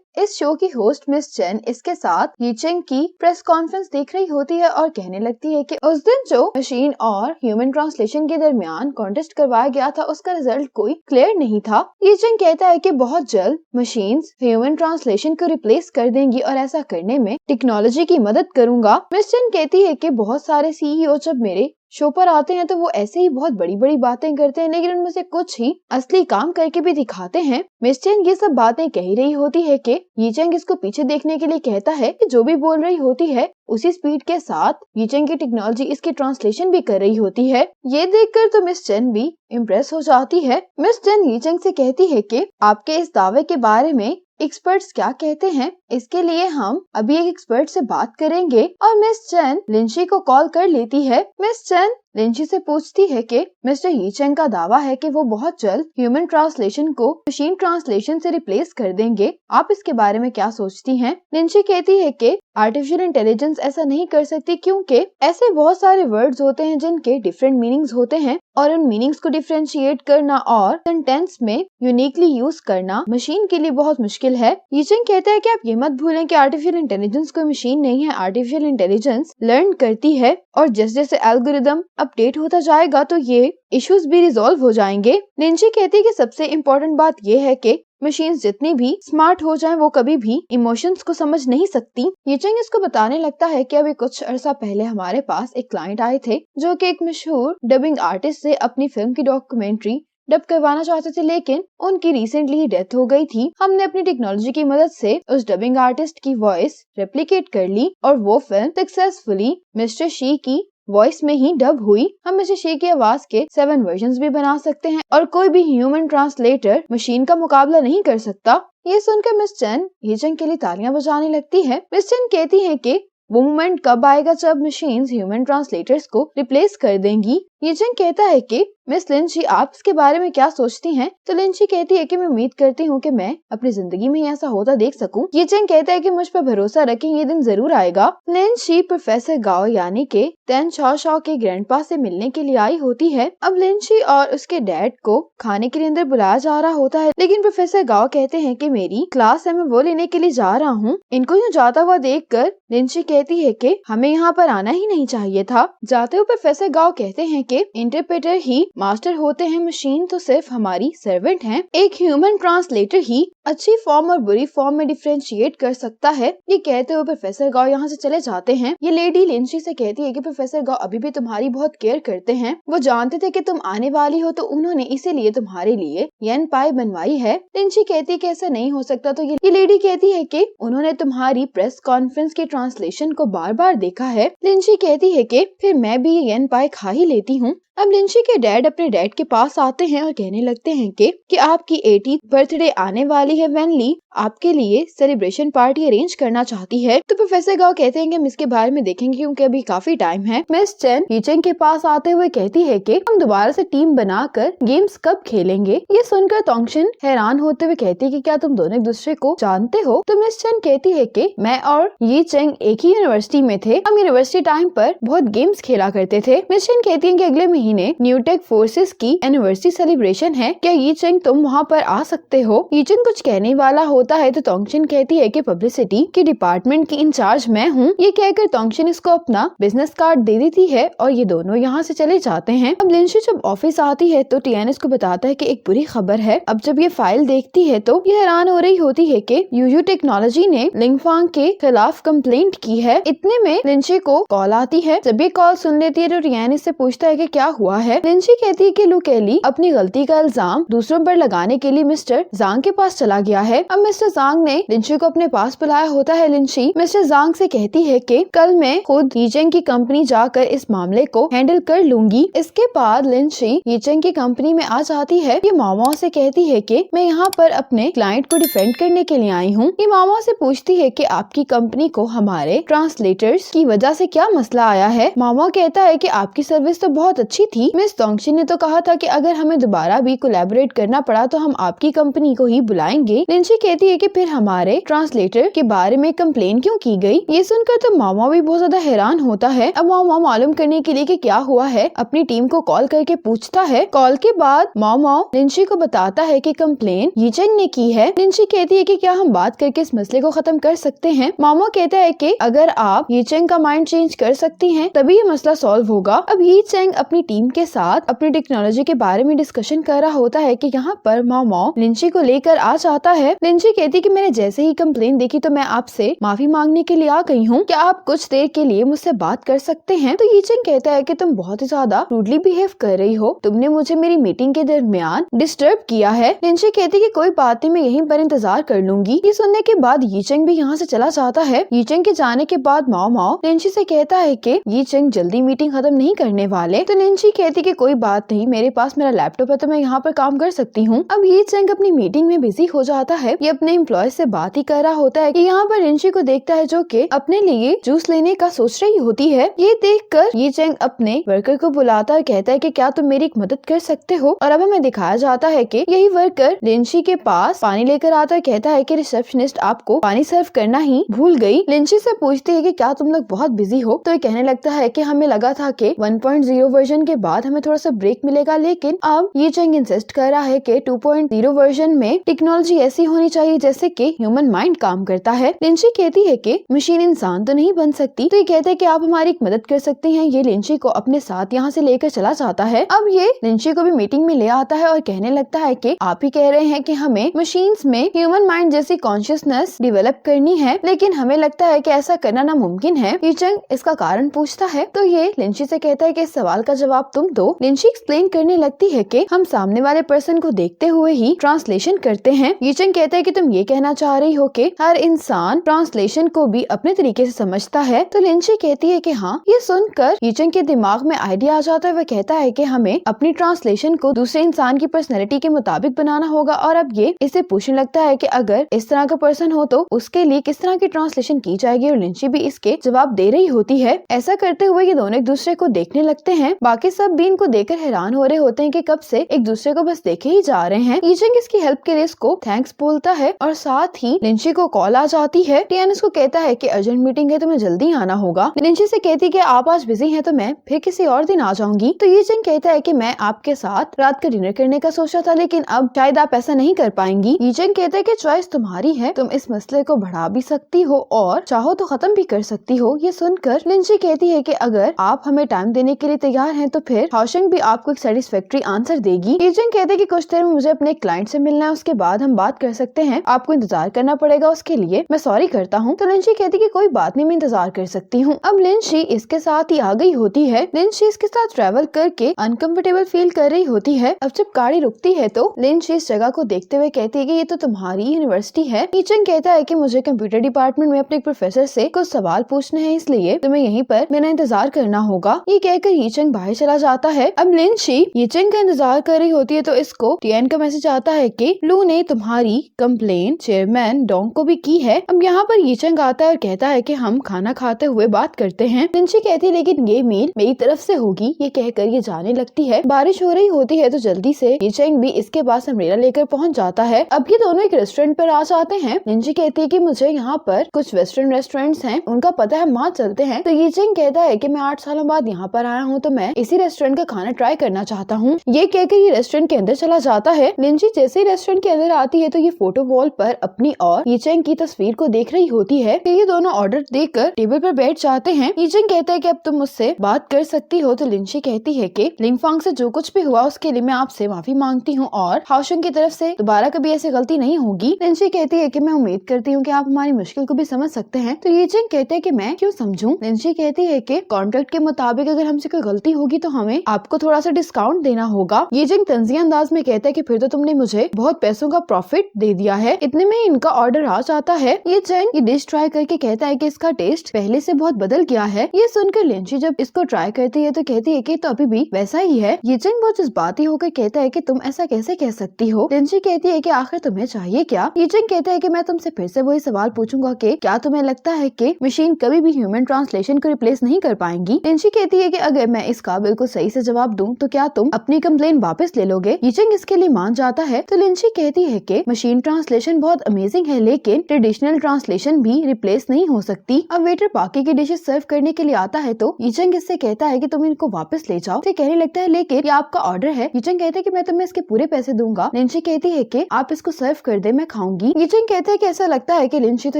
इस शो की होस्ट मिस चेन इसके साथ ये चेंग की प्रेस कॉन्फ्रेंस देख रही होती है और कहने लगती है कि उस दिन जो मशीन और ह्यूमन ट्रांसलेशन के दरमियान कॉन्टेस्ट करवाया गया था, उसका रिजल्ट कोई क्लियर नहीं था। ये चेंग कहता है कि बहुत जल्द मशीन्स ह्यूमन ट्रांसलेशन को रिप्लेस कर देंगी और ऐसा करने में टेक्नोलॉजी की मदद करूंगा। मिस चेन कहती है कि बहुत सारे सीईओ जब मेरे शो पर आते हैं तो वो ऐसे ही बहुत बड़ी बड़ी बातें करते हैं, लेकिन उनमें से कुछ ही असली काम करके भी दिखाते हैं। मिस चेंग ये सब बातें कह रही होती है कि ये चेंग इसको पीछे देखने के लिए कहता है कि जो भी बोल रही होती है उसी स्पीड के साथ ये चेंग की टेक्नोलॉजी इसकी ट्रांसलेशन भी कर रही होती है। ये देखकर तो मिस चेन भी इम्प्रेस हो जाती है। मिस चेन ये चेंग से कहती है कि आपके इस दावे के बारे में एक्सपर्ट्स क्या कहते हैं, इसके लिए हम अभी एक एक्सपर्ट से बात करेंगे। और मिस चेन लिंशी को कॉल कर लेती है। मिस चेन लिंशी से पूछती है कि मिस्टर यी चेंग का दावा है कि वो बहुत जल्द ह्यूमन ट्रांसलेशन को मशीन ट्रांसलेशन से रिप्लेस कर देंगे, आप इसके बारे में क्या सोचती हैं? लिंशी कहती है कि आर्टिफिशियल इंटेलिजेंस ऐसा नहीं कर सकती क्योंकि ऐसे बहुत सारे वर्ड्स होते हैं जिनके डिफरेंट मीनिंग्स होते हैं और उन मीनिंग्स को डिफरेंशिएट करना और सेंटेंस में यूनिकली यूज करना मशीन के लिए बहुत मुश्किल है। यी चेंग कहता है कि आप ये मत भूलें कि आर्टिफिशियल इंटेलिजेंस कोई मशीन नहीं है। आर्टिफिशियल इंटेलिजेंस लर्न करती है और जैसे जैसे एल्गोरिदम अपडेट होता जाएगा तो ये इश्यूज भी रिजॉल्व हो जाएंगे। लिंशी कहती है कि सबसे इम्पोर्टेंट बात ये है कि मशीन्स जितनी भी स्मार्ट हो जाएं वो कभी भी इमोशंस को समझ नहीं सकती। ये चेंग इसको बताने लगता है कि अभी कुछ अर्सा पहले हमारे पास एक क्लाइंट आए थे जो कि एक मशहूर डबिंग आर्टिस्ट से अपनी फिल्म की डॉक्यूमेंट्री डब करवाना चाहते थे, लेकिन उनकी रिसेंटली ही डेथ हो गई थी। हमने अपनी टेक्नोलॉजी की मदद से उस डबिंग आर्टिस्ट की वॉइस रेप्लिकेट कर ली और वो फिल्म सक्सेसफुली मिस्टर शी की वॉइस में ही डब हुई। हम मिस्टर शी की आवाज के 7 वर्जन्स भी बना सकते हैं और कोई भी ह्यूमन ट्रांसलेटर मशीन का मुकाबला नहीं कर सकता। ये सुनकर मिस चेन ये चेंग के लिए तालियां बजाने लगती है। मिस चेन कहती है कि वो मोमेंट कब आएगा जब मशीन्स ह्यूमन ट्रांसलेटर्स को रिप्लेस कर देंगी। ये चेंग कहता है कि मिस लिंशी आप इसके बारे में क्या सोचती हैं? तो लिंशी कहती है कि मैं उम्मीद करती हूँ कि मैं अपनी जिंदगी में ऐसा होता देख सकूं। ये चेंग कहता है कि मुझ पर भरोसा रखें, ये दिन जरूर आएगा। लिंशी प्रोफेसर गाओ यानी के तेनशाओ के ग्रैंडपा से मिलने के लिए आई होती है। अब लिंशी और उसके डैड को खाने के लिए अंदर बुलाया जा रहा होता है, लेकिन प्रोफेसर गाओ कहते हैं कि मेरी क्लास है, मैं वो लेने के लिए जा रहा हूँ। इनको यूँ जाता हुआ देख कर लिंशी कहती है कि हमें यहाँ पर आना ही नहीं चाहिए था। जाते हुए प्रोफेसर गाओ कहते हैं कि इंटरप्रेटर ही मास्टर होते हैं, मशीन तो सिर्फ हमारी सर्वेंट हैं। एक ह्यूमन ट्रांसलेटर ही अच्छी फॉर्म और बुरी फॉर्म में डिफरेंशिएट कर सकता है। ये कहते हुए प्रोफेसर गाओ यहाँ से चले जाते हैं। ये लेडी लिंशी से कहती है कि प्रोफेसर गाओ अभी भी तुम्हारी बहुत केयर करते हैं, वो जानते थे कि तुम आने वाली हो तो उन्होंने इसीलिए तुम्हारे लिए येन पाई बनवाई है। लिंशी कहती है कि ऐसा नहीं हो सकता। तो ये लेडी कहती है कि उन्होंने तुम्हारी प्रेस कॉन्फ्रेंस के ट्रांसलेशन को बार बार देखा है। लिंशी कहती है कि फिर मैं भी येन पाई खा ही लेती हूँ। अब लिंशी के डैड अपने डैड के पास आते हैं और कहने लगते हैं कि आपकी 80th बर्थडे आने वाली है, वेन ली आपके लिए सेलिब्रेशन पार्टी अरेंज करना चाहती है। तो प्रोफेसर गाओ कहते हैं कि हम इसके बारे में देखेंगे क्योंकि अभी काफी टाइम है। मिस चेन यी चेंग के पास आते हुए कहती है कि हम दोबारा से टीम बनाकर गेम्स कब खेलेंगे। ये सुनकर तोंगशिन हैरान होते हुए कहती है कि क्या तुम दोनों एक दूसरे को जानते हो? तो मिस चेन कहती है कि मैं और यी चेंग एक ही यूनिवर्सिटी में थे, हम यूनिवर्सिटी टाइम पर बहुत गेम्स खेला करते थे। मिस चेन कहती है कि अगले महीने न्यूटेक फोर्सेस की एनिवर्सरी सेलिब्रेशन है, क्या यी चेंग तुम वहाँ पर आ सकते हो? यी चेंग कुछ कहने वाला होता है तो तोंगशिन कहती है कि पब्लिसिटी के डिपार्टमेंट की इंचार्ज मैं हूँ। ये कहकर तोंगशिन इसको अपना बिजनेस कार्ड दे देती है और ये दोनों यहाँ से चले जाते हैं। अब लिंशी जब ऑफिस आती है तो टियान इसको बताता है कि एक बुरी खबर है। अब जब ये फाइल देखती है तो ये हैरान हो रही होती है कि यूयू टेक्नोलॉजी ने लिंगफांग के खिलाफ कंप्लेंट की है। इतने में लिंशी को कॉल आती है। जब ये कॉल सुन लेती है तो टियान इससे पूछता है कि क्या हुआ है। लिंशी कहती है कि लू केली अपनी गलती का इल्जाम दूसरों पर लगाने के लिए मिस्टर जांग के पास चला गया है। अब मिस्टर जांग ने लिंशी को अपने पास बुलाया होता है। लिंशी मिस्टर जांग से कहती है कि कल मैं खुद यी चेंग की कंपनी जाकर इस मामले को हैंडल कर लूंगी। इसके बाद लिंशी यी चेंग की कंपनी में आ जाती है। ये मामा से कहती है कि मैं यहाँ पर अपने क्लाइंट को डिफेंड करने के लिए आई हूँ। ये मामा से पूछती है कि आपकी कंपनी को हमारे ट्रांसलेटर्स की वजह से क्या मसला आया है। मामा कहता है कि आपकी सर्विस तो बहुत अच्छी दोंगशी थी। मिस दोंगशी ने तो कहा था कि अगर हमें दोबारा भी कोलैबोरेट करना पड़ा तो हम आपकी कंपनी को ही बुलाएंगे। लिंची कहती है कि फिर हमारे ट्रांसलेटर के बारे में कंप्लेन क्यों की गई। ये सुनकर तो मामा भी बहुत ज्यादा हैरान होता है। अब मामा मालूम करने के लिए कि क्या हुआ है अपनी टीम को कॉल करके पूछता है। कॉल के बाद मामा लिंची को बताता है कि कंप्लेन यीचेंग ने की है। लिंची कहती है कि क्या हम बात करके इस मसले को खत्म कर सकते हैं। मामा कहता है कि अगर आप यीचेंग का माइंड चेंज कर सकती हैं तभी ये मसला सॉल्व होगा। अब यीचेंग अपनी टीम के साथ अपनी टेक्नोलॉजी के बारे में डिस्कशन कर रहा होता है कि यहाँ पर मामा लिंची को लेकर आ जाता है। लिंची कहती कि मैंने जैसे ही कंप्लेन देखी तो मैं आपसे माफी मांगने के लिए आ गई हूँ, क्या आप कुछ देर के लिए मुझसे बात कर सकते हैं। तो यीचेंग कहता है कि तुम बहुत ही ज्यादा रूडली बिहेव कर रही हो, तुमने मुझे मेरी मीटिंग के दरमियान डिस्टर्ब किया है। लिंची कहती कि कोई बात नहीं, मैं यहीं पर इंतजार कर लूंगी। ये सुनने के बाद यीचेंग भी यहाँ से चला जाता है। यीचेंग के जाने के बाद माओ माओ लिंची से कहता है कि यीचेंग जल्दी मीटिंग खत्म नहीं करने वाले। तो लिंची कहती कि कोई बात नहीं, मेरे पास मेरा लैपटॉप है तो मैं यहाँ पर काम कर सकती हूँ। अब यीचेंग अपनी मीटिंग में बिजी हो जाता है। ये अपने एम्प्लॉय से बात ही कर रहा होता है कि यहाँ पर लिंची को देखता है जो कि अपने लिए जूस लेने का सोच रही होती है। ये देखकर यीचेंग अपने वर्कर को बुलाता है, कहता है कि क्या तुम मेरी मदद कर सकते हो। और अब हमें दिखाया जाता है कि यही वर्कर लिंची के पास पानी लेकर आता है, कहता है कि रिसेप्शनिस्ट आपको पानी सर्व करना ही भूल गई। लिंची से पूछती है कि क्या तुम लोग बहुत बिजी हो। तो ये कहने लगता है कि हमें लगा था कि 1.0 वर्जन के बाद हमें थोड़ा सा ब्रेक मिलेगा, लेकिन अब यीचेंग इंसिस्ट कर रहा है कि 2.0 वर्जन में टेक्नोलॉजी ऐसी होनी चाहिए जैसे कि ह्यूमन माइंड काम करता है। लिंची कहती है कि मशीन इंसान तो नहीं बन सकती। तो ये कहते हैं कि आप हमारी मदद कर सकती हैं। ये लिंची को अपने साथ यहाँ से लेकर चला जाता है। अब ये लिंची को भी मीटिंग में ले आता है और कहने लगता है कि आप ही कह रहे हैं कि हमें मशीन्स में ह्यूमन माइंड जैसी कॉन्शियसनेस डेवलप करनी है, लेकिन हमें लगता है कि ऐसा करना नामुमकिन है। यीचेंग इसका कारण पूछता है तो ये लिंची से कहता है कि इस सवाल का जवाब तुम दो। लिंची एक्सप्लेन करने लगती है कि हम सामने वाले पर्सन को देखते हुए ही ट्रांसलेशन करते हैं। यीचेंग कहता है कि तुम ये कहना चाह रही हो कि हर इंसान ट्रांसलेशन को भी अपने तरीके से समझता है। तो लिंची कहती है कि हाँ। ये सुनकर यीचेंग के दिमाग में आइडिया आ जाता है। वह कहता है कि हमें अपनी ट्रांसलेशन को दूसरे इंसान की पर्सनैलिटी के मुताबिक बनाना होगा। और अब ये इसे पूछने लगता है कि अगर इस तरह का पर्सन हो तो उसके लिए किस तरह की ट्रांसलेशन की जाएगी। और लिंची भी इसके जवाब दे रही होती है। ऐसा करते हुए ये दोनों एक दूसरे को देखने लगते हैं। बाकी सब भी इनको देखकर हैरान हो रहे होते हैं कि कब से एक दूसरे को बस देखे ही जा रहे हैं। यीचेंग इसकी हेल्प के लिए इसको थैंक्स बोलता है और साथ ही लिंची को कॉल आ जाती है। टियान इसको कहता है कि अर्जेंट मीटिंग है तो मैं जल्दी आना होगा। लिंची से कहती कि आप आज बिजी हैं तो मैं फिर किसी और दिन आ जाऊंगी। तो यीचेंग कहता है कि मैं आपके साथ रात का डिनर करने का सोचा था, लेकिन अब शायद आप ऐसा नहीं कर पाएंगी। यीचेंग कहता है कि चॉइस तुम्हारी है, तुम इस मसले को बढ़ा भी सकती हो और चाहो तो खत्म भी कर सकती हो। ये सुनकर लिंची कहती है कि अगर आप हमें टाइम देने के लिए तैयार हैं तो फिर हाओशेंग भी आपको एक सेटिस्फैक्टरी आंसर देगी। यीचेंग कहते हैं कि कुछ देर में मुझे अपने क्लाइंट से मिलना है, उसके बाद हम बात कर सकते हैं, आपको इंतजार करना पड़ेगा, उसके लिए मैं सॉरी करता हूँ। तो लिंची कहती कि कोई बात नहीं, मैं इंतजार कर सकती हूँ। अब लिंची इसके साथ ही आ गई होती है। लिंची इसके साथ ट्रैवल करके अनकंफर्टेबल फील कर रही होती है। अब जब गाड़ी रुकती है तो लिंची इस जगह को देखते हुए कहती है कि ये तो तुम्हारी यूनिवर्सिटी है। यीचेंग कहता है कि मुझे कंप्यूटर डिपार्टमेंट में अपने एक प्रोफेसर से कुछ सवाल पूछने हैं, इसलिए तुम्हें यहीं पर मेरा इंतजार करना होगा। ये कहकर यीचेंग बाहर चला जाता है। अब लिंची यीचेंग का इंतजार कर रही होती है तो इसको टियान का मैसेज आता है कि लू ने तुम्हारी कंप्लेन चेयरमैन डोंग को भी की है। अब यहाँ पर यीचेंग आता है और कहता है कि हम खाना खाते हुए बात करते हैं। लिंची कहती है लेकिन ये मील मेरी तरफ से होगी। ये कहकर ये जाने लगती है। बारिश हो रही होती है तो जल्दी से यीचेंग भी इसके पास अम्ब्रेला लेकर पहुंच जाता है। अब ये दोनों एक रेस्टोरेंट पर आ जाते हैं। लिंची कहती है कि मुझे यहाँ पर कुछ वेस्टर्न रेस्टोरेंट्स हैं, उनका पता है, वहाँ चलते हैं। तो यीचेंग कहता है कि मैं 8 सालों बाद यहाँ पर आया हूँ तो मैं इसी रेस्टोरेंट का खाना ट्राई करना चाहता हूँ। ये कहकर ये रेस्टोरेंट के अंदर चला जाता है। लिंची जैसे ही रेस्टोरेंट के अंदर आती है तो ये फोटो वॉल पर अपनी और यीचेंग की तस्वीर को देख रही होती है। तो ये दोनों ऑर्डर देकर टेबल पर बैठ जाते हैं। यीचेंग कहता है कि अब तुम मुझसे बात कर सकती हो। तो लिंची कहती है कि लिंगफांग से जो कुछ भी हुआ उसके लिए मैं आपसे माफी मांगती हूँ और हाओशेंग की तरफ से दोबारा कभी ऐसी गलती नहीं होगी। लिंची कहती है कि मैं उम्मीद करती हूँ कि आप हमारी मुश्किल को भी समझ सकते हैं। तो यीचेंग कहते हैं कि मैं क्यों समझूं। लिंची कहती है कि कॉन्ट्रैक्ट के मुताबिक अगर हमसे कोई गलती होगी तो हमें आपको थोड़ा सा डिस्काउंट देना होगा। यीचेंग तंजिया अंदाज में कहता है कि फिर तो तुमने मुझे बहुत पैसों का प्रॉफिट दे दिया है। इतने में इनका ऑर्डर आ जाता है। यीचेंग ये डिश ट्राई करके कहता है कि इसका टेस्ट पहले से बहुत बदल गया है। ये सुनकर लिंची जब इसको ट्राई करती है तो कहती है कि तो अभी भी वैसा ही है। यीचेंग बहुत जज्बाती होकर कहता है कि तुम ऐसा कैसे कह सकती हो। लिंची कहती है कि आखिर तुम्हें चाहिए क्या। यीचेंग कहता है कि मैं तुमसे फिर से वही सवाल पूछूंगा कि क्या तुम्हें लगता है कि मशीन कभी भी ह्यूमन ट्रांसलेशन को रिप्लेस नहीं कर पाएंगी। लिंची कहती है कि अगर मैं इस काबिल बिल्कुल सही से जवाब दूं तो क्या तुम अपनी कंप्लेन वापस ले लोगे? यीचेंग इसके लिए मान जाता है तो लिंची कहती है कि मशीन ट्रांसलेशन बहुत अमेजिंग है, लेकिन ट्रेडिशनल ट्रांसलेशन भी रिप्लेस नहीं हो सकती। अब वेटर बाकी की डिशेस सर्व करने के लिए आता है तो यीचेंग इससे कहता है कि तुम इनको वापस ले जाओ। तो कहने लगता है लेकिन ये आपका ऑर्डर है। यीचेंग कहते हैं कि मैं तुम्हें इसके पूरे पैसे दूंगा। लिंची कहती है कि आप इसको सर्व कर दे, मैं खाऊंगी। यीचेंग कहते हैं कि ऐसा लगता है कि लिंची तो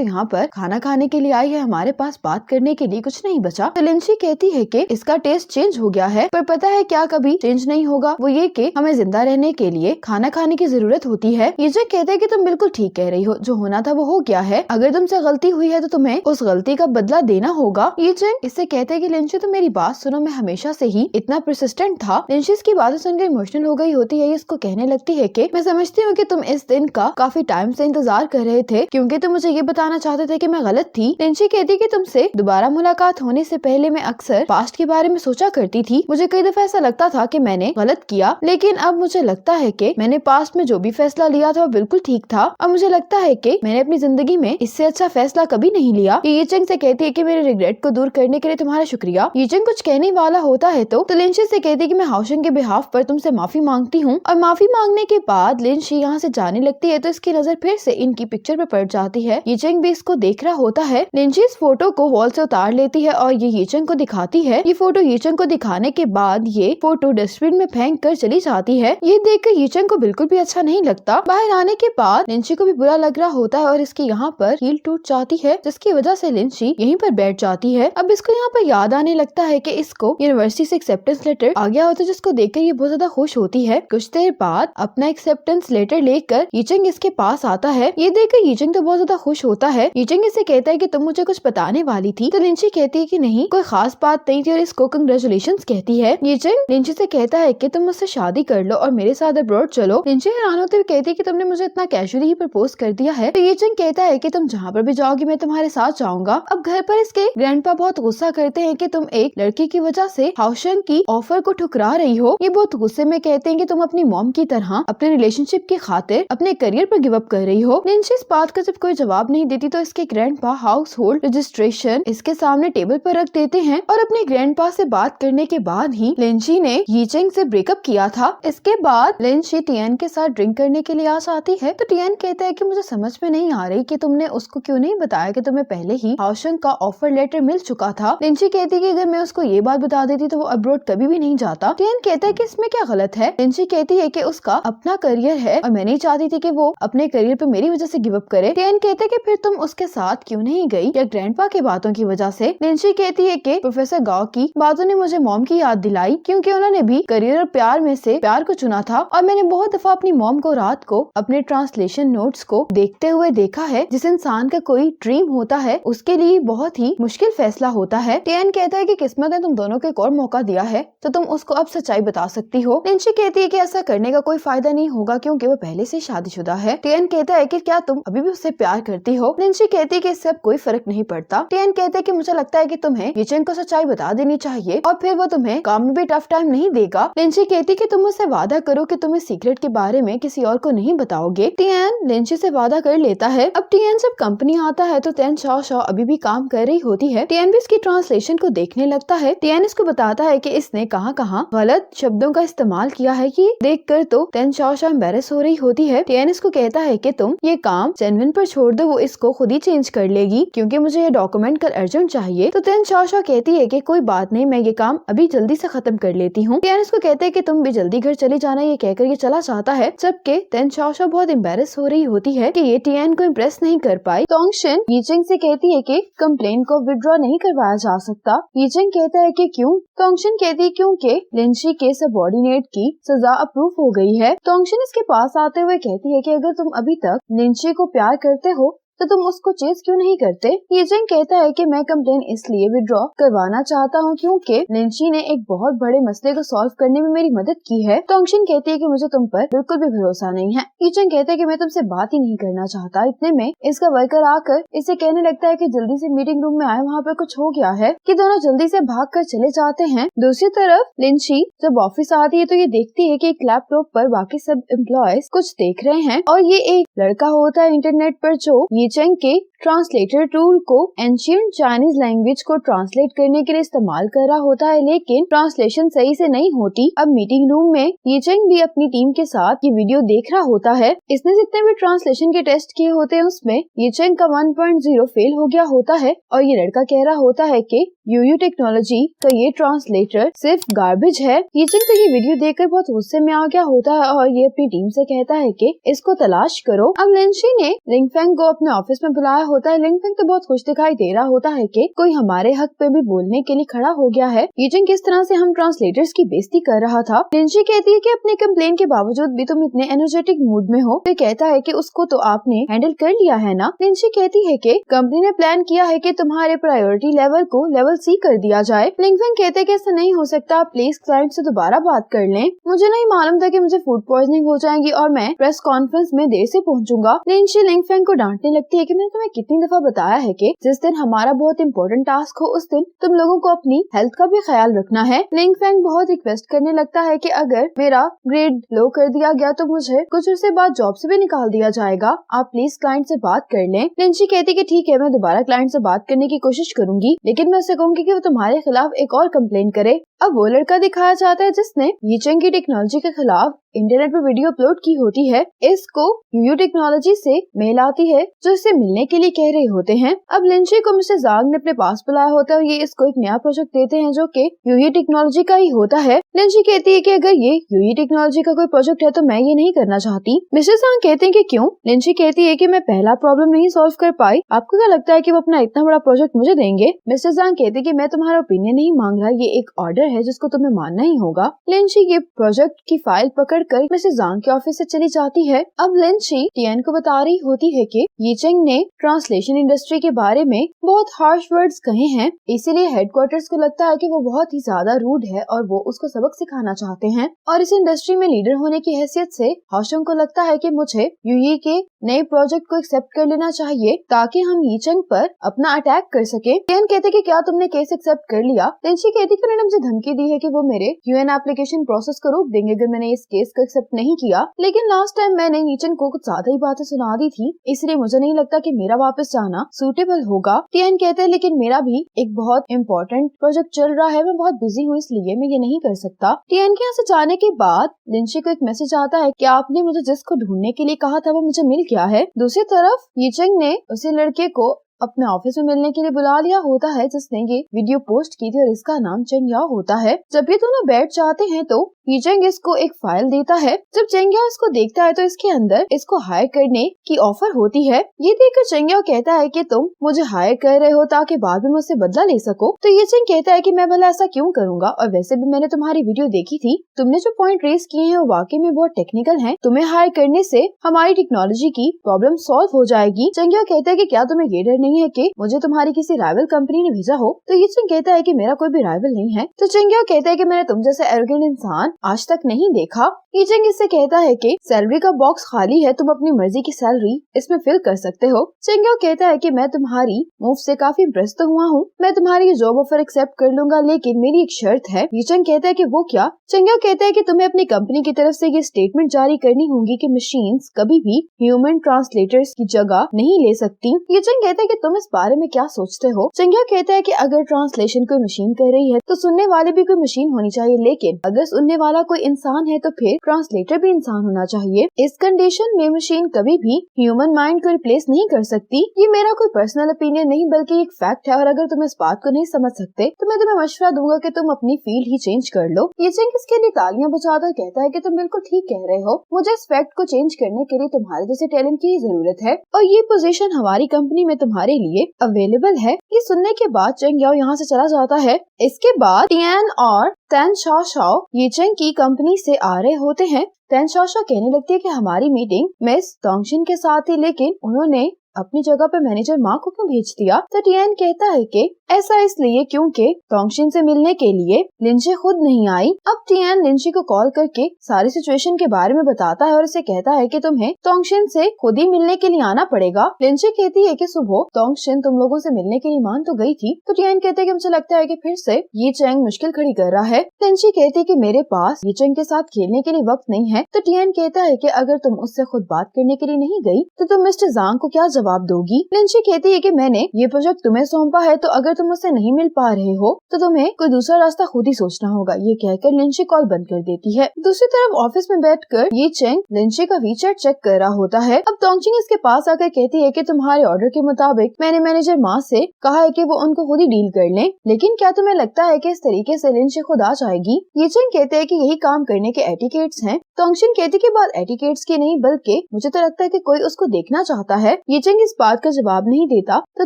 यहाँ पर खाना खाने के लिए आई है, हमारे पास बात करने के लिए कुछ नहीं बचा। तो लिंची कहती है कि इसका टेस्ट चेंज हो गया है, पर पता है क्या कभी चेंज नहीं होगा, वो ये कि हमें जिंदा रहने के लिए खाना खाने की जरूरत होती है। यीचेंग कहते हैं कि तुम बिल्कुल ठीक कह रही हो, जो होना था वो हो गया है। अगर तुमसे गलती हुई है तो तुम्हें उस गलती का बदला देना होगा। यीचेंग इससे कहते हैं कि लिंची तो मेरी बात सुनो, मैं हमेशा से ही इतना परसिस्टेंट था। लिंची इसकी बातें सुनकर इमोशनल हो गई होती है। इसको कहने लगती है कि मैं समझती हूँ कि तुम इस दिन का काफी टाइम से इंतजार कर रहे थे, क्योंकि तुम मुझे ये बताना चाहते थे कि मैं गलत थी। लिंची कहती है कि तुमसे दोबारा मुलाकात होने से पहले मैं अक्सर पास्ट के बारे में सोचा करती थी। मुझे कई दफा ऐसा लगता था कि मैंने गलत किया, लेकिन अब मुझे लगता है कि मैंने पास्ट में जो भी फैसला लिया था वो बिल्कुल ठीक था। अब मुझे लगता है कि मैंने अपनी जिंदगी में इससे अच्छा फैसला कभी नहीं लिया। यीचेंग से कहती है कि मेरे रिग्रेट को दूर करने के लिए तुम्हारा शुक्रिया। यीचेंग कुछ कहने वाला होता है तो लिंची से कहती है कि मैं हाओशेंग के बिहाफ पर तुमसे माफी मांगती हूँ। और माफी मांगने के बाद लिंची यहाँ से जाने लगती है तो इसकी नजर फिर से इनकी पिक्चर पे पड़ जाती है। यीचेंग भी इसको देख रहा होता है। लिंची इस फोटो को वॉल से उतार लेती है और ये यीचेंग को दिखाती है। ये फोटो यीचेंग को दिखाने के बाद ये फोटो डस्टबिन में फेंक कर चली जाती है। ये देखकर यीचेंग को बिल्कुल भी अच्छा नहीं लगता। बाहर आने के बाद लिंची को भी बुरा लग रहा होता है और इसकी यहाँ पर हील टूट जाती है, जिसकी वजह से लिंची यहीं पर बैठ जाती है। अब इसको यहाँ पर याद आने लगता है कि इसको यूनिवर्सिटी से एक्सेप्टेंस लेटर आ गया होता है, जिसको देखकर ये बहुत ज्यादा खुश होती है। कुछ देर बाद अपना एक्सेप्टेंस लेटर लेकर यीचेंग इसके पास आता है। ये देखकर यीचेंग तो बहुत ज्यादा खुश होता है। यीचेंग इससे कहता है कि तुम मुझे कुछ बताने वाली थी। तो लिंची कहती है कि नहीं, कोई खास बात नहीं थी और इसको कांग्रेचुलेशंस कहती है। यीचेंग लिंची से कहता है कि तुम मुझसे शादी कर लो और मेरे साथ अब्रॉड चलो। लिंची हैरान होते हुए कहती है कि तुमने मुझे इतना कैजुअली ही प्रपोज कर दिया है। तो यीचेंग कहता है कि तुम जहाँ पर भी जाओगी मैं तुम्हारे साथ जाऊंगा। अब घर पर इसके ग्रैंडपा बहुत गुस्सा करते हैं कि तुम एक लड़की की वजह से हाओशेंग की ऑफर को ठुकरा रही हो। ये बहुत गुस्से में कहते हैं कि तुम अपनी मॉम की तरह अपने रिलेशनशिप की खातिर अपने करियर पर गिव अप कर रही हो। लिंची इस बात का जब कोई जवाब नहीं देती तो इसके ग्रैंडपा हाउस होल्ड रजिस्ट्रेशन इसके सामने टेबल पर रख देते हैं और अपने ग्रैंडपा से बात करने के बाद ही लिंची ने यीचेंग से ब्रेकअप किया था। इसके बाद लिंची टियान के साथ ड्रिंक करने के लिए आ जाती है। तो टियान कहता है कि मुझे समझ में नहीं आ रही कि तुमने उसको क्यों नहीं बताया कि तुम्हें पहले ही हाओशेंग का ऑफर लेटर मिल चुका था। लिंची कहती है कि अगर मैं उसको ये बात बता देती तो वो अब्रॉड कभी भी नहीं जाता। टियान कहता है कि इसमें क्या गलत है। लिंची कहती है कि उसका अपना करियर है और मैं नहीं चाहती थी कि वो अपने करियर पे मेरी वजह से गिव अप करे। टियान कहता है कि फिर तुम उसके साथ क्यों नहीं गई, या ग्रैंडपा की बातों की वजह से। लिंची कहती है कि प्रोफेसर गाओ की बातों ने मुझे मॉम की याद दिलाई, क्योंकि उन्होंने भी करियर और प्यार में से प्यार को चुना था और मैंने बहुत दफा अपनी मॉम को रात को अपने ट्रांसलेशन नोट्स को देखते हुए देखा है। जिस इंसान का कोई ड्रीम होता है उसके लिए बहुत ही मुश्किल फैसला होता है। टियान कहता है कि किस्मत ने तुम दोनों को एक और मौका दिया है तो तुम उसको अब सच्चाई बता सकती हो। लिंची कहती है कि ऐसा करने का कोई फायदा नहीं होगा क्योंकि वो पहले से शादीशुदा है। टियान कहता है कि क्या तुम अभी भी उससे प्यार करती हो। लिंची कहती है कि इससे अब कोई फर्क नहीं पड़ता। टियान कहते है कि मुझे लगता है कि तुम्हें यीचेंग को सच्चाई बता देनी चाहिए और फिर वो तुम्हें काम में भी टफ टाइम नहीं देगा। लिंची कहती है कि तुम मुझसे वादा करो कि तुम इस सीक्रेट के बारे में किसी और को नहीं बताओगे। टियान लिंची से वादा कर लेता है। अब टियान जब कंपनी आता है तो तेन शाओ शाओ अभी भी काम कर रही होती है। टियान भी इसकी ट्रांसलेशन को देखने लगता है। टियान इसको बताता है कि इसने कहाँ कहाँ गलत शब्दों का इस्तेमाल किया है। कि देखकर तो तेन शाओ शाओ एम्बैरेस हो रही होती है। टियान इसको कहता है कि तुम ये काम जेनविन पर छोड़ दो, वो इसको खुद ही चेंज कर लेगी क्योंकि मुझे ये डॉक्यूमेंट कल अर्जेंट चाहिए। तो तेन शाओ शाओ कहती है कि कोई बात नहीं, मैं ये काम अभी जल्दी से खत्म कर लेती हूँ। टियान इसको कहते है कि तुम भी जल्दी घर चली जाना। ये कहकर ये चला जाता है, जबकि तेन शाओ शाओ बहुत एम्बैरेस हो रही होती है कि ये टियान को इम्प्रेस नहीं कर पाई। तोंगशिन यीचेंग से कहती है कि कंप्लेन को विड्रॉ नहीं करवाया जा सकता। यीचेंग कहता है कि क्यों। तोंगशिन कहती है क्योंकि लिंची के सबऑर्डिनेट की सजा अप्रूव हो गई है। तोंगशिन इसके पास आते हुए कहती है कि अगर तुम अभी तक लिंची को प्यार करते हो तो तुम उसको चेज क्यों नहीं करते। यीचेंग कहता है कि मैं कंप्लेन इसलिए विड्रॉ करवाना चाहता हूँ क्योंकि लिंची ने एक बहुत बड़े मसले को सॉल्व करने में मेरी मदद की है। तोंगशिन कहती है कि मुझे तुम पर बिल्कुल भी भरोसा नहीं है। यीचेंग कहता है कि मैं तुमसे बात ही नहीं करना चाहता। इतने में इसका वर्कर आकर इसे कहने लगता है कि जल्दी से मीटिंग रूम में आए, वहाँ पर कुछ हो गया है। कि दोनों जल्दी से भाग कर चले जाते हैं। दूसरी तरफ लिंची जब ऑफिस आती है तो ये देखती है कि एक लैपटॉप पर बाकी सब एम्प्लॉयज कुछ देख रहे हैं और ये एक लड़का होता है इंटरनेट पर जो यीचेंग के ट्रांसलेटर टूल को एंशिएंट चाइनीज लैंग्वेज को ट्रांसलेट करने के लिए इस्तेमाल कर रहा होता है, लेकिन ट्रांसलेशन सही से नहीं होती। अब मीटिंग रूम में ये चेंग भी अपनी टीम के साथ ये वीडियो देख रहा होता है। इसने जितने भी ट्रांसलेशन के टेस्ट किए होते हैं उसमें ये चेंग का 1.0 फेल हो गया होता है और ये लड़का कह रहा होता है कि यूयू टेक्नोलॉजी का ये ट्रांसलेटर सिर्फ गार्बेज है। ये चेंग तो ये वीडियो देखकर बहुत गुस्से में आ गया होता है और ये अपनी टीम से कहता है कि इसको तलाश करो। अब लिनशी ने लिंगफेंग को अपने ऑफिस में बुलाया होता है। लिंगफेंग तो बहुत खुश दिखाई दे रहा होता है कि कोई हमारे हक पे भी बोलने के लिए खड़ा हो गया है। ये चेंग किस तरह से हम ट्रांसलेटर्स की बेइज्जती कर रहा था। लिनशी कहती है कि अपने कंप्लेन के बावजूद भी तुम इतने एनर्जेटिक मूड में हो। तो कहता है कि उसको तो आपने हैंडल कर लिया है ना। लिनशी कहती है कि कंपनी ने प्लान किया है कि तुम्हारे प्रायोरिटी लेवल को लेवल सी कर दिया जाए। लिंगफेंग कहते हैं कि ऐसा नहीं हो सकता, प्लीज क्लाइंट से दोबारा बात कर लें। मुझे नहीं मालूम था कि मुझे फूड पॉइजनिंग हो जाएगी और मैं प्रेस कॉन्फ्रेंस में देर से पहुंचूंगा। लिनशी लिंगफेंग को डांटने लगती है कि मैंने तुम्हें कितनी दफा बताया है कि जिस दिन हमारा बहुत इंपॉर्टेंट टास्क हो उस दिन तुम लोगों को अपनी हेल्थ का भी ख्याल रखना है। लिंगफेंग बहुत रिक्वेस्ट करने लगता है कि अगर मेरा ग्रेड लो कर दिया गया तो मुझे कुछ अर्से बाद जॉब से भी निकाल दिया जाएगा। आप प्लीज क्लाइंट से बात कर लें। लिनशी कहती है कि ठीक है, मैं दोबारा क्लाइंट से बात करने की कोशिश करूंगी, लेकिन मैं उससे कहूंगी कि वो तुम्हारे खिलाफ एक और कंप्लेन करे। अब वो लड़का दिखाया जाता है जिसने ये चेंग की टेक्नोलॉजी के खिलाफ इंटरनेट पर वीडियो अपलोड की होती है। इसको यूयू टेक्नोलॉजी से मेल आती है जो इससे मिलने के लिए कह रहे होते हैं। अब लिनशी को मिस्टर ज़ांग ने अपने पास बुलाया होता है और ये इसको एक नया प्रोजेक्ट देते हैं जो कि यूयू टेक्नोलॉजी का ही होता है। लिनशी कहती है कि अगर ये यूयू टेक्नोलॉजी का कोई प्रोजेक्ट है तो मैं ये नहीं करना चाहती। मिस्टर ज़ांग कहते हैं कि क्यों। लिनशी कहती है कि मैं पहला प्रॉब्लम नहीं सॉल्व कर पाई, आपको क्या लगता है कि वो अपना इतना बड़ा प्रोजेक्ट मुझे देंगे। मिस्टर ज़ांग कहते हैं कि मैं तुम्हारा ओपिनियन नहीं मांग रहा, ये एक ऑर्डर है जिसको तुम्हें मानना ही होगा। लिनशी ये प्रोजेक्ट की फाइल पकड़कर मिस्टर ज़ांग के ऑफिस से चली जाती है। अब लिनशी टियान को बता रही होती है कि ये चेंग ने ट्रांसलेशन इंडस्ट्री के बारे में बहुत हार्श वर्ड्स कहे हैं, इसीलिए हेडक्वार्टर्स को लगता है कि वो बहुत ही ज्यादा रूड है और वो उसको सबक सिखाना चाहते हैं। और इस इंडस्ट्री में लीडर होने की हैसियत से हाशंग को लगता है कि मुझे यूई के नए प्रोजेक्ट को एक्सेप्ट कर लेना चाहिए ताकि हम ये चेंग पर अपना अटैक कर सके। टियान कहते कि क्या तुमने केस एक्सेप्ट कर लिया। लिनशी कहती कि उन्होंने मुझे धमकी दी है कि वो मेरे यूएन एप्लीकेशन प्रोसेस को रोक देंगे अगर मैंने इस केस को एक्सेप्ट नहीं किया, लेकिन लास्ट टाइम मैंने नीचन को कुछ ज्यादा ही बातें सुना दी थी, इसलिए मुझे नहीं लगता कि मेरा वापस जाना सूटेबल होगा। टियान कहते हैं लेकिन मेरा भी एक बहुत इम्पोर्टेंट प्रोजेक्ट चल रहा है, मैं बहुत बिजी हूँ इसलिए मैं ये नहीं कर सकता। टियान के यहाँ से जाने के बाद लिनशी को एक मैसेज आता है कि आपने मुझे जिसको ढूंढने के लिए कहा था वो मुझे मिल गया है। दूसरी तरफ ये चेंग ने उसी लड़के को अपने ऑफिस में मिलने के लिए बुला लिया होता है जिसने ये वीडियो पोस्ट की थी और इसका नाम चेंग याओ होता है। जब ये दोनों बैठ जाते हैं तो ये चेंग इसको एक फाइल देता है। जब चेंग याओ इसको देखता है तो इसके अंदर इसको हायर करने की ऑफर होती है। ये देखकर चेंग याओ कहता है कि तुम मुझे हायर कर रहे हो ताकि बाद में मुझसे बदला ले सको। तो ये चेंग कहता है कि मैं भला ऐसा क्यों करूंगा, और वैसे भी मैंने तुम्हारी वीडियो देखी थी, तुमने जो पॉइंट रेस किए हैं वो वाकई में बहुत टेक्निकल हैं, तुम्हें हायर करने से हमारी टेक्नोलॉजी की प्रॉब्लम सॉल्व हो जाएगी। चेंग याओ कहता है कि क्या तुम्हें ये डर नहीं है कि मुझे तुम्हारी किसी राइवल कंपनी ने भेजा हो। तो ये चेंग कहता है कि मेरा कोई भी राइवल नहीं है। तो चेंग याओ कहता है कि मैंने तुम जैसे एरोगेंट इंसान आज तक नहीं देखा। ये चेंग इससे कहता है कि सैलरी का बॉक्स खाली है, तुम अपनी मर्जी की सैलरी इसमें फिल कर सकते हो। चेंग याओ कहता है कि मैं तुम्हारी मूव से काफी इम्प्रेस तो हुआ हूँ, मैं तुम्हारी जॉब ऑफर एक्सेप्ट कर लूंगा, लेकिन मेरी एक शर्त है। ये चेंग कहता है कि वो क्या। चेंग याओ कहता है कि तुम्हें अपनी कंपनी की तरफ से ये स्टेटमेंट जारी करनी होगी कि मशीन्स कभी भी ह्यूमन ट्रांसलेटर्स की जगह नहीं ले सकती। ये चेंग कहता है कि तुम इस बारे में क्या सोचते हो। चेंग याओ कहता है कि अगर ट्रांसलेशन कोई मशीन कर रही है तो सुनने वाली भी कोई मशीन होनी चाहिए, लेकिन अगर सुनने वाला कोई इंसान है तो फिर ट्रांसलेटर भी इंसान होना चाहिए। इस कंडीशन में मशीन कभी भी ह्यूमन माइंड को रिप्लेस नहीं कर सकती। ये मेरा कोई पर्सनल ओपिनियन नहीं बल्कि एक फैक्ट है, और अगर तुम इस बात को नहीं समझ सकते तो मैं तुम्हें मशवरा दूंगा कि तुम अपनी फील्ड ही चेंज कर लो। ये चेंग इसके लिए तालियां बजाकर कहता है कि तुम बिल्कुल ठीक कह रहे हो, मुझे इस फैक्ट को चेंज करने के लिए तुम्हारे जैसे टैलेंट की जरूरत है और ये पोजीशन हमारी कंपनी में तुम्हारे लिए अवेलेबल है। ये सुनने के बाद चेंग याओ यहाँ से चला जाता है। इसके बाद टियान और तैन शाओ ये चेंग की कंपनी से आ रहे होते हैं। तैन शाओ कहने लगती है कि हमारी मीटिंग मिस तोंगशिन के साथ थी, लेकिन उन्होंने अपनी जगह पे मैनेजर माँ को क्यों भेज दिया। तो टियान कहता है कि ऐसा इसलिए क्योंकि तोंगशिन से मिलने के लिए लिनशी खुद नहीं आई। अब टियान लिनशी को कॉल करके सारी सिचुएशन के बारे में बताता है और इसे कहता है कि तुम्हें तोंगशिन से खुद ही मिलने के लिए आना पड़ेगा। लिनशी कहती है कि सुबह तोंगशिन तुम लोगों से मिलने के लिए मान तो गई थी। तो टियान कहते है कि मुझे लगता है कि फिर से ये चेंग मुश्किल खड़ी कर रहा है। लिनशी कहती है कि मेरे पास ये चेंग के साथ खेलने के लिए वक्त नहीं है। तो टियान कहता है कि अगर तुम उससे खुद बात करने के लिए नहीं गई तो तुम मिस्टर ज़ांग को क्या जवाब दोगी? लिंची कहती है कि मैंने ये प्रोजेक्ट तुम्हें सौंपा है, तो अगर तुम उससे नहीं मिल पा रहे हो तो तुम्हें कोई दूसरा रास्ता खुद ही सोचना होगा। ये कहकर लिंची कॉल बंद कर देती है। दूसरी तरफ ऑफिस में बैठकर ये चेंग लिंची का वीचैट चेक कर रहा होता है। अब तोंगचिंग इसके पास आकर कहती है कि तुम्हारे ऑर्डर के मुताबिक मैंने मैनेजर मा से कहा है कि वो उनको खुद ही डील कर लें, लेकिन क्या तुम्हें लगता है कि इस तरीके से लिंची खुद आ जाएगी? ये चेंग कहते हैं कि यही काम करने के एटिकेट्स हैं। तोंगचिंग कहती कि बात एटिकेट्स की नहीं, बल्कि मुझे तो लगता है कि कोई उसको देखना चाहता है। ये चेंग इस बात का जवाब नहीं देता तो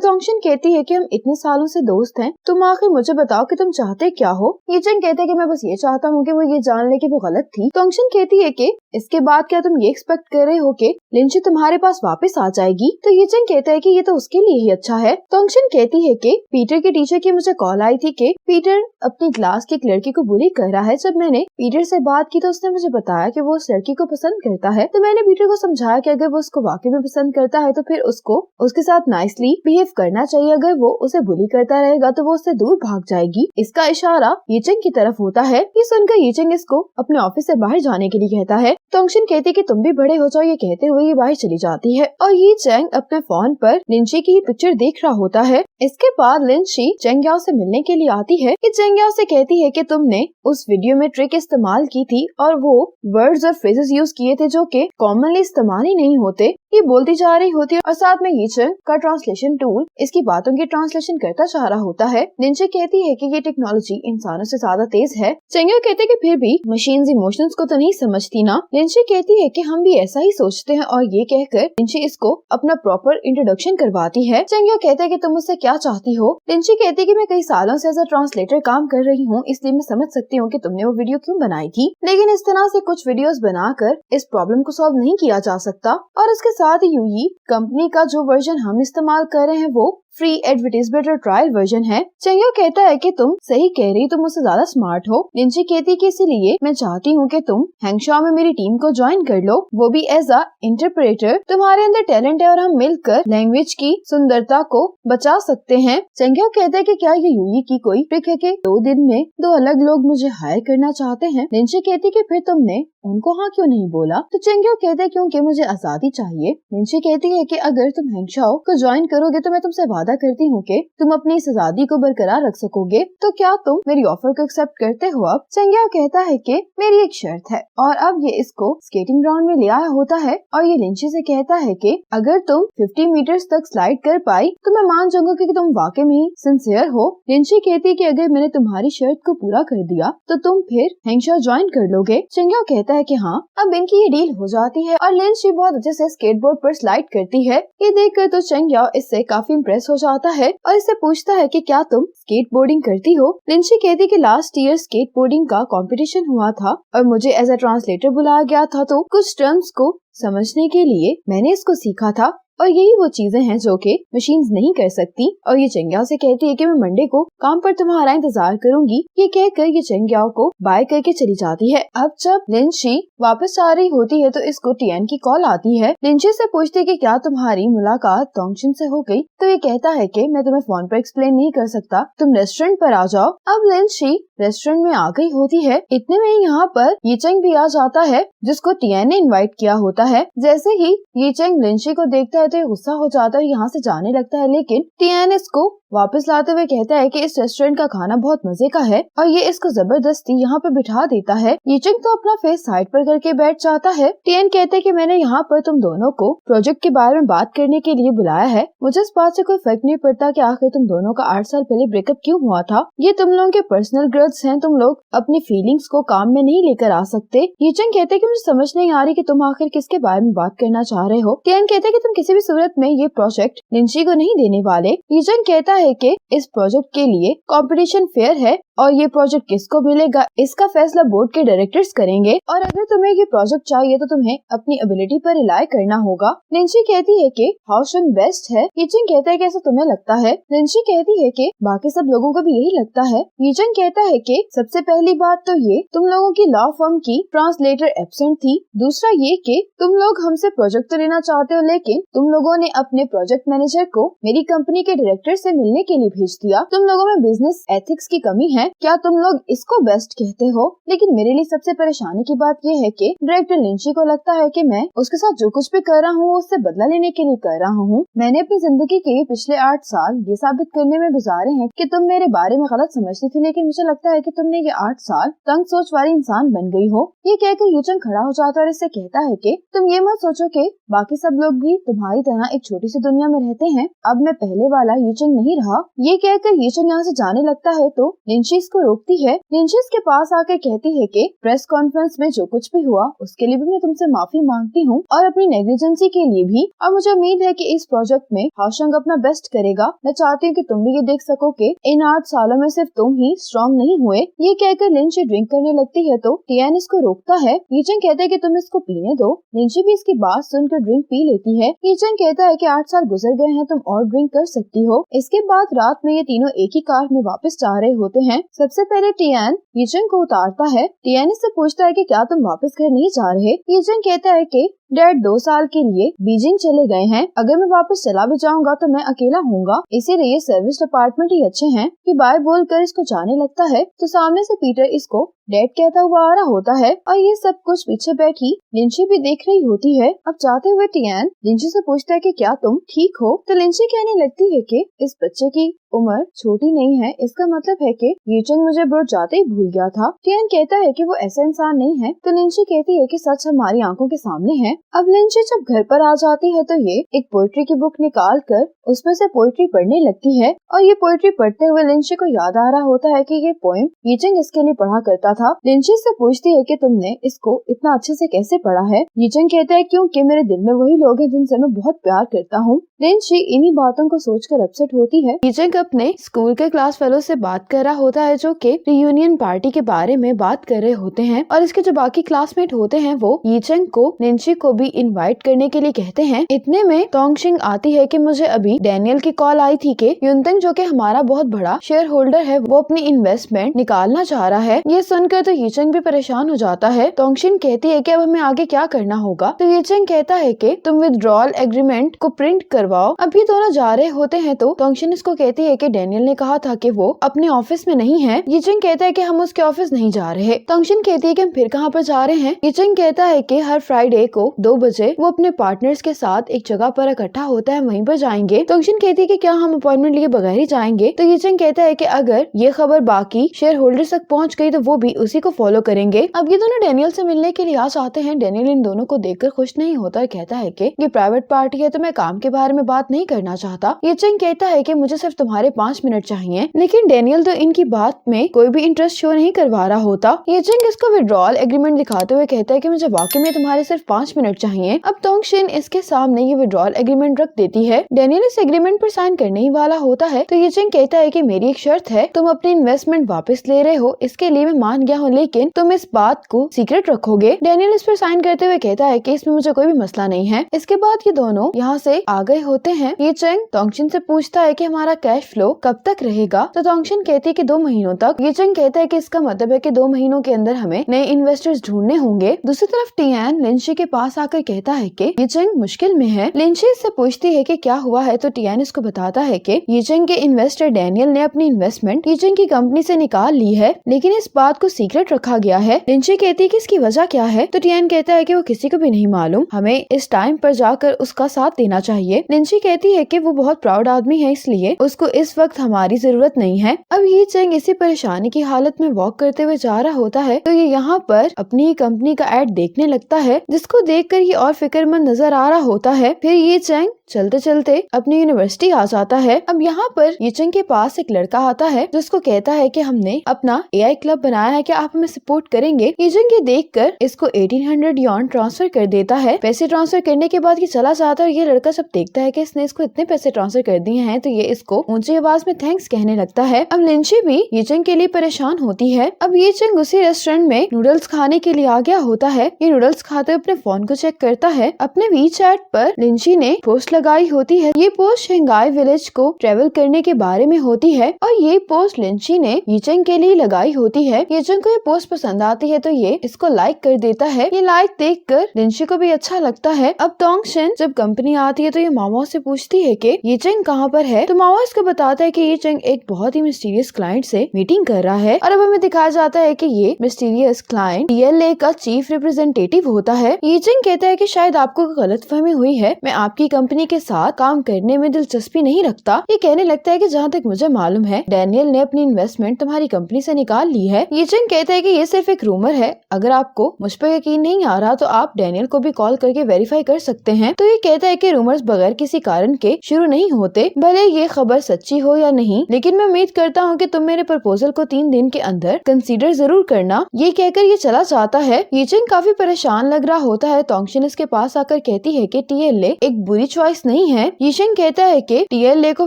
तोंगचिंग कहती है कि हम इतने सालों से दोस्त हैं, तुम आखिर मुझे बताओ कि तुम चाहते क्या हो? ये चेंग कहते हैं कि मैं बस ये चाहता हूँ कि वो ये जान ले कि वो गलत थी। तोंगचिंग कहती है कि इसके बाद क्या तुम ये एक्सपेक्ट कर रहे हो कि लिंची तुम्हारे पास वापस आ जाएगी? तो ये चेंग कहता है कि ये तो उसके लिए ही अच्छा है। तोंगचिंग कहती है कि पीटर के टीचर की मुझे कॉल आई थी कि पीटर अपनी क्लास की एक लड़की को बुली कर रहा है। जब मैंने पीटर से बात की तो उसने मुझे बताया कि वो उस लड़की को पसंद करता है। तो मैंने पीटर को समझाया कि अगर वो उसको वाकई में पसंद करता है तो फिर उसको उसके साथ नाइसली बिहेव करना चाहिए। अगर वो उसे बुली करता रहेगा तो वो उससे दूर भाग जाएगी। इसका इशारा ये चेंग की तरफ होता है। ये सुनकर ये चेंग इसको अपने ऑफिस से बाहर जाने के लिए कहता है। तोंगचिंग कहती कि तुम भी बड़े हो जाओ। ये कहते हुए ये बाहर चली जाती है और ये चेंग अपने फोन पर लिंची की पिक्चर देख रहा होता है। इसके बाद लिंची चेंग याओ से मिलने के लिए आती है। ये चेंग याओ से कहती है कि तुमने उस वीडियो में ट्रिक इस्तेमाल की थी और वो वर्ड्स और फ्रेजेस यूज किए थे जो कि कॉमनली इस्तेमाल ही नहीं होते। ये बोलती जा रही होती है और साथ में ये चेंग का ट्रांसलेशन टूल इसकी बातों की ट्रांसलेशन करता जा रहा होता है। लिंची कहती है कि ये टेक्नोलॉजी इंसानों से ज्यादा तेज है। चेंग याओ कहते कि फिर भी मशीन्स इमोशंस को तो नहीं समझती ना। लिंची कहती है कि हम भी ऐसा ही सोचते हैं और ये कहकर लिंची इसको अपना प्रॉपर इंट्रोडक्शन करवाती है। चेंग याओ कहते हैं कि तुम मुझसे क्या चाहती हो? लिंची कहती है कि मैं कई सालों से एज अ ट्रांसलेटर काम कर रही हूँ, इसलिए मैं समझ सकती हूँ कि तुमने वो वीडियो क्यों बनाई थी, लेकिन इस तरह से कुछ वीडियोस बनाकर इस प्रॉब्लम को सॉल्व नहीं किया जा सकता। और इसके साथ ही यूई कंपनी का जो वर्जन हम इस्तेमाल कर रहे हैं वो फ्री एडवर्टाइजमेंट और ट्रायल वर्जन है। चेंग याओ कहता है कि तुम सही कह रही, तुम मुझसे ज्यादा स्मार्ट हो। लिंची कहती कि इसीलिए मैं चाहती हूँ कि तुम हैंगशाओ में मेरी टीम को ज्वाइन कर लो, वो भी एज अ इंटरप्रेटर। तुम्हारे अंदर टैलेंट है और हम मिलकर लैंग्वेज की सुंदरता को बचा सकते हैं। चेंग याओ कहता है कि क्या ये यूई की कोई ट्रिक है कि 2 दिन में 2 अलग लोग मुझे हायर करना चाहते हैं? लिंची कहती कि फिर तुमने उनको हाँ क्यों नहीं बोला? तो चेंग याओ कहते हैं क्योंकि मुझे आजादी चाहिए। लिंची कहती है कि अगर तुम हैंगशाओ को ज्वाइन करोगे तो मैं तुमसे वादा करती हूँ कि तुम अपनी इस आजादी को बरकरार रख सकोगे। तो क्या तुम मेरी ऑफर को एक्सेप्ट करते हो? अब चेंग याओ कहता है कि मेरी एक शर्त है और अब ये इसको स्केटिंग ग्राउंड में ले आया होता है और ये लिंची से कहता है कि अगर तुम 50 मीटर्स तक स्लाइड कर पाई तो मैं मान जाऊंगा कि तुम वाकई में ही सिंसियर हो। लिंची कहती है कि अगर मैंने तुम्हारी शर्त को पूरा कर दिया तो तुम फिर हैंगशाओ ज्वाइन कर लोगे। चेंग याओ कहता है कि हाँ। अब इनकी ये डील हो जाती है और लिंची बहुत अच्छे से स्केटबोर्ड पर स्लाइड करती है। ये देखकर तो चेंग याओ इससे काफी इम्प्रेस हो जाता है और इससे पूछता है कि क्या तुम स्केटबोर्डिंग करती हो? लिंची कहती कि लास्ट ईयर स्केटबोर्डिंग का कंपटीशन हुआ था और मुझे एज अ ट्रांसलेटर बुलाया गया था, तो कुछ टर्म्स को समझने के लिए मैंने इसको सीखा था और यही वो चीजें हैं जो कि मशीन्स नहीं कर सकती। और ये चेंग याओ से कहती है कि मैं मंडे को काम पर तुम्हारा इंतजार करूंगी। ये कहकर ये चेंग याओ को बाय करके चली जाती है। अब जब लिंची वापस आ रही होती है तो इसको टियान की कॉल आती है। लिंची से पूछती है कि क्या तुम्हारी मुलाकात तोंगचिन से हो गई? तो ये कहता है कि मैं तुम्हें फोन पर एक्सप्लेन नहीं कर सकता, तुम रेस्टोरेंट पर आ जाओ। अब लिंची रेस्टोरेंट में आ गई होती है। इतने में यहाँ पर ये चेंग भी आ जाता है जिसको टियान ने इन्वाइट किया होता है। जैसे ही ये चेंग लिंची को देखता है तो गुस्सा हो जाता है और यहाँ से जाने लगता है, लेकिन टियान इसको वापस लाते हुए कहता है कि इस रेस्टोरेंट का खाना बहुत मजे का है और ये इसको जबरदस्ती यहाँ पे बिठा देता है। ये चेंग तो अपना फेस साइड पर करके बैठ जाता है। टियान कहते हैं कि मैंने यहाँ पर तुम दोनों को प्रोजेक्ट के बारे में बात करने के लिए बुलाया है। मुझे इस बात से कोई फर्क नहीं पड़ता कि आखिर तुम दोनों का 8 साल पहले ब्रेकअप क्यों हुआ था। ये तुम लोगों के पर्सनल ग्रड्स हैं, तुम लोग अपनी फीलिंग्स को काम में नहीं लेकर आ सकते। ये चेंग कहते हैं कि मुझे समझ नहीं आ रही कि तुम आखिर किसके बारे में बात करना चाह रहे हो। टियान कहते हैं कि तुम किसी भी सूरत में ये प्रोजेक्ट लिंची को नहीं देने वाले। ये चेंग कहता है कि इस प्रोजेक्ट के लिए कंपटीशन फेयर है और ये प्रोजेक्ट किसको मिलेगा इसका फैसला बोर्ड के डायरेक्टर्स करेंगे और अगर तुम्हें ये प्रोजेक्ट चाहिए तो तुम्हें अपनी एबिलिटी पर रिलाई करना होगा। लिंची कहती है कि हाउशन बेस्ट है। यीचेंग कहता है कि ऐसा तुम्हें लगता है। लिंची कहती है कि बाकी सब लोगों को भी यही लगता है। यीचेंग कहता है कि सबसे पहली बात तो ये तुम लोगों की लॉ फर्म की ट्रांसलेटर एब्सेंट थी। दूसरा ये कि तुम लोग हमसे प्रोजेक्ट तो लेना चाहते हो लेकिन तुम लोगों ने अपने प्रोजेक्ट मैनेजर को मेरी कंपनी के डायरेक्टर से मिलने के लिए भेज दिया। तुम लोगों में बिजनेस एथिक्स की कमी है। क्या तुम लोग इसको बेस्ट कहते हो? लेकिन मेरे लिए सबसे परेशानी की बात ये है कि डायरेक्टर लिंची को लगता है कि मैं उसके साथ जो कुछ भी कर रहा हूँ उससे बदला लेने के लिए कर रहा हूँ। मैंने अपनी जिंदगी के पिछले 8 साल ये साबित करने में गुजारे हैं कि तुम मेरे बारे में गलत समझती थी, लेकिन मुझे लगता है कि तुमने ये 8 साल तंग सोच वाली इंसान बन गई हो। ये कहकर यूचंग खड़ा हो जाता है और इससे कहता है कि तुम ये मत सोचो कि बाकी सब लोग भी तुम्हारी तरह एक छोटी सी दुनिया में रहते हैं। अब मैं पहले वाला यूचंग नहीं रहा। ये कहकर यूचंग यहाँ से जाने लगता है तो लिंची इसको रोकती है। लिंची इसके पास आकर कहती है कि प्रेस कॉन्फ्रेंस में जो कुछ भी हुआ उसके लिए भी मैं तुमसे माफी मांगती हूँ और अपनी नेग्लिजेंसी के लिए भी। और मुझे उम्मीद है कि इस प्रोजेक्ट में हाओशंग अपना बेस्ट करेगा। मैं चाहती हूँ कि तुम भी ये देख सको कि इन 8 सालों में सिर्फ तुम ही स्ट्रॉन्ग नहीं हुए। ये कहकर लिंची ड्रिंक करने लगती है तो टियान इसको रोकता है। यूचंग कहता है कि तुम इसको पीने दो। लिंची भी इसकी बात सुनकर ड्रिंक पी लेती है। यूचंग कहता है कि 8 साल गुजर गए हैं, तुम और ड्रिंक कर सकती हो। इसके बाद रात में ये तीनों एक ही कार में वापस जा रहे होते हैं। सबसे पहले टियान यूचंग को उतारता है। टियान इससे पूछता है कि क्या तुम वापस घर नहीं जा रहे? यूचंग कहता है कि डैड 2 साल के लिए बीजिंग चले गए हैं। अगर मैं वापस चला भी जाऊंगा तो मैं अकेला होऊंगा, इसीलिए सर्विस डिपार्टमेंट ही अच्छे हैं। कि बाय बोलकर इसको जाने लगता है तो सामने से पीटर इसको डैड कहता हुआ आ रहा होता है और ये सब कुछ पीछे बैठी लिंची भी देख रही होती है। अब जाते हुए टियान लिंची से पूछता है कि क्या तुम ठीक हो? तो लिंची कहने लगती है कि इस बच्चे की उम्र छोटी नहीं है, इसका मतलब है कि यूचंग मुझे ब्रोड जाते ही भूल गया था। टियान कहता है कि वो ऐसा इंसान नहीं है। तो लिंची कहती है कि सच हमारी आंखों के सामने है। अब लिंची जब घर पर आ जाती है तो ये एक पोएट्री की बुक निकाल कर उसमें से पोएट्री पढ़ने लगती है और ये पोएट्री पढ़ते हुए लिंची को याद आ रहा होता है कि ये पोएम यूचंग इसके लिए पढ़ा करता था। लिंची से पूछती है कि तुमने इसको इतना अच्छे से कैसे पढ़ा है? यूचंग कहता है क्योंकि मेरे दिल में वही लोग हैं जिनसे मैं बहुत प्यार करता हूँ। लिंची इन्हीं बातों को सोचकर अपसेट होती है। यूचंग अपने स्कूल के क्लास फेलो से बात कर रहा होता है जो कि रियूनियन पार्टी के बारे में बात कर रहे होते हैं और इसके जो बाकी क्लासमेट होते हैं वो यूचंग को लिंची को भी इनवाइट करने के लिए कहते हैं। इतने में तोंगशिंग आती है कि मुझे अभी डैनियल की कॉल आई थी कि युनतंग जो कि हमारा बहुत बड़ा शेयर होल्डर है वो अपनी इन्वेस्टमेंट निकालना चाह रहा है। ये सुनकर तो यूचंग भी परेशान हो जाता है। तोंगशिंग कहती है कि अब हमें आगे क्या करना होगा? तो यूचंग कहता है कि तुम विथड्रॉल एग्रीमेंट को प्रिंट करवाओ। अब ये दोनों जा रहे होते हैं तो तोंगशिंग इसको कहती है कि डैनियल ने कहा था कि वो अपने ऑफिस में नहीं है। यूचंग कहता है कि हम उसके ऑफिस नहीं जा रहे। तोंगशिंग कहती है कि हम फिर कहाँ पर जा रहे हैं? यूचंग कहता है कि हर फ्राइडे को 2 बजे वो अपने पार्टनर्स के साथ एक जगह पर इकट्ठा होता है, वहीं पर जाएंगे। तोंगशिंग कहती है कि क्या हम अपॉइंटमेंट लिए बगैर ही जाएंगे? तो यूचंग कहता है कि अगर ये खबर बाकी शेयर होल्डर्स तक पहुंच गई तो वो भी उसी को फॉलो करेंगे। अब ये दोनों डैनियल से मिलने के लिए आ जाते हैं। डैनियल इन दोनों को देखकर खुश नहीं होता और कहता है कि ये प्राइवेट पार्टी है तो मैं काम के बारे में बात नहीं करना चाहता। यूचंग कहता है कि मुझे सिर्फ तुम्हारे 5 मिनट चाहिए, लेकिन डैनियल तो इनकी बात में कोई भी इंटरेस्ट शो नहीं करवा रहा होता। यूचंग इसको विड्रॉल एग्रीमेंट दिखाते हुए कहता है कि मुझे वाकई में तुम्हारे सिर्फ 5 मिनट चाहिए। अब तोंगशिन इसके सामने ये विड्रॉल एग्रीमेंट रख देती है। डैनियल इस एग्रीमेंट पर साइन करने ही वाला होता है तो यूचंग कहता है कि मेरी एक शर्त है, तुम अपनी इन्वेस्टमेंट वापस ले रहे हो, इसके लिए मैं मान गया हूँ, लेकिन तुम इस बात को सीक्रेट रखोगे। डैनियल इस पर साइन करते हुए कहता है कि इसमें मुझे कोई भी मसला नहीं है। इसके बाद ये दोनों यहाँ से आ गए होते हैं। यूचंग तोंगशिन से पूछता है कि हमारा कैश फ्लो कब तक रहेगा? तो तोंगशिन कहती है कि 2 महीनों तक। यूचंग कहता है कि इसका मतलब है कि 2 महीनों के अंदर हमें नए इन्वेस्टर्स ढूंढने होंगे। दूसरी तरफ टियान लिंची के पास आकर कहता है कि यूचंग मुश्किल में है। लिंची इससे पूछती है कि क्या हुआ है तो टियान इसको बताता है कि यूचंग के इन्वेस्टर डैनियल ने अपनी इन्वेस्टमेंट यूचंग की कंपनी से निकाल ली है, लेकिन इस बात को सीक्रेट रखा गया है। लिंची कहती है कि इसकी वजह क्या है? तो टियान कहता है कि वो किसी को भी नहीं मालूम, हमें इस टाइम पर जाकर उसका साथ देना चाहिए। लिंची कहती है कि वो बहुत प्राउड आदमी है, इसलिए उसको इस वक्त हमारी जरूरत नहीं है। अब यूचंग इसी परेशानी की हालत में वॉक करते हुए जा रहा होता है तो ये यहाँ पर अपनी कंपनी का एड देखने लगता है, जिसको देखकर ये और फिक्रमंद नजर आ रहा होता है। फिर यूचंग चलते चलते अपनी यूनिवर्सिटी आ जाता है। अब यहाँ पर यूचंग के पास एक लड़का आता है जिसको कहता है कि हमने अपना AI क्लब बनाया है, क्या आप हमें सपोर्ट करेंगे? यूचंग ये देखकर इसको 1800 यॉन ट्रांसफर कर देता है। पैसे ट्रांसफर करने के बाद ये चला जाता है और ये लड़का जब देखता है कि इसने इसको इतने पैसे ट्रांसफर कर दिए हैं तो ये इसको ऊंची आवाज में थैंक्स कहने लगता है। अब लिंची भी यूचंग के लिए परेशान होती है। अब यूचंग उसी रेस्टोरेंट में नूडल्स खाने के लिए आ गया होता है। ये नूडल्स खाते हुए अपने फोन को चेक करता है। अपने WeChat पर लिंची ने पोस्ट लगाई होती है। ये पोस्ट शंघाई विलेज को ट्रेवल करने के बारे में होती है और ये पोस्ट लिंची ने यीचेंग के लिए लगाई होती है। यीचेंग को ये पोस्ट पसंद आती है तो ये इसको लाइक कर देता है। ये लाइक देखकर लिंची को भी अच्छा लगता है। अब टोंगशन जब कंपनी आती है तो ये मामा से पूछती है कि यीचेंग कहाँ पर है, तो मामा इसको बताता है कि यीचेंग एक बहुत ही मिस्टीरियस क्लाइंट से मीटिंग कर रहा है। और अब हमें दिखाया जाता है कि ये मिस्टीरियस क्लाइंट DLA का चीफ रिप्रेजेंटेटिव होता है। यीचेंग कहता है कि शायद आपको गलतफहमी हुई है, मैं आपकी कंपनी के साथ काम करने में दिलचस्पी नहीं रखता। ये कहने लगता है कि जहाँ तक मुझे मालूम है डैनियल ने अपनी इन्वेस्टमेंट तुम्हारी कंपनी से निकाल ली है। यीचेंग कहता है कि ये सिर्फ एक रूमर है, अगर आपको मुझ पर यकीन नहीं आ रहा तो आप डैनियल को भी कॉल करके वेरीफाई कर सकते हैं। तो ये कहता है कि रूमर्स बगैर किसी कारण के शुरू नहीं होते, भले ये खबर सच्ची हो या नहीं, लेकिन मैं उम्मीद करता हूँ कि तुम मेरे प्रपोजल को 3 दिन के अंदर कंसीडर जरूर करना। ये कहकर ये चला जाता है। यीचेंग काफी परेशान लग रहा होता है। टोंगशन इसके पास आकर कहती है कि TLA एक बुरी चॉइस नहीं है। यीचेंग कहता है कि TLA को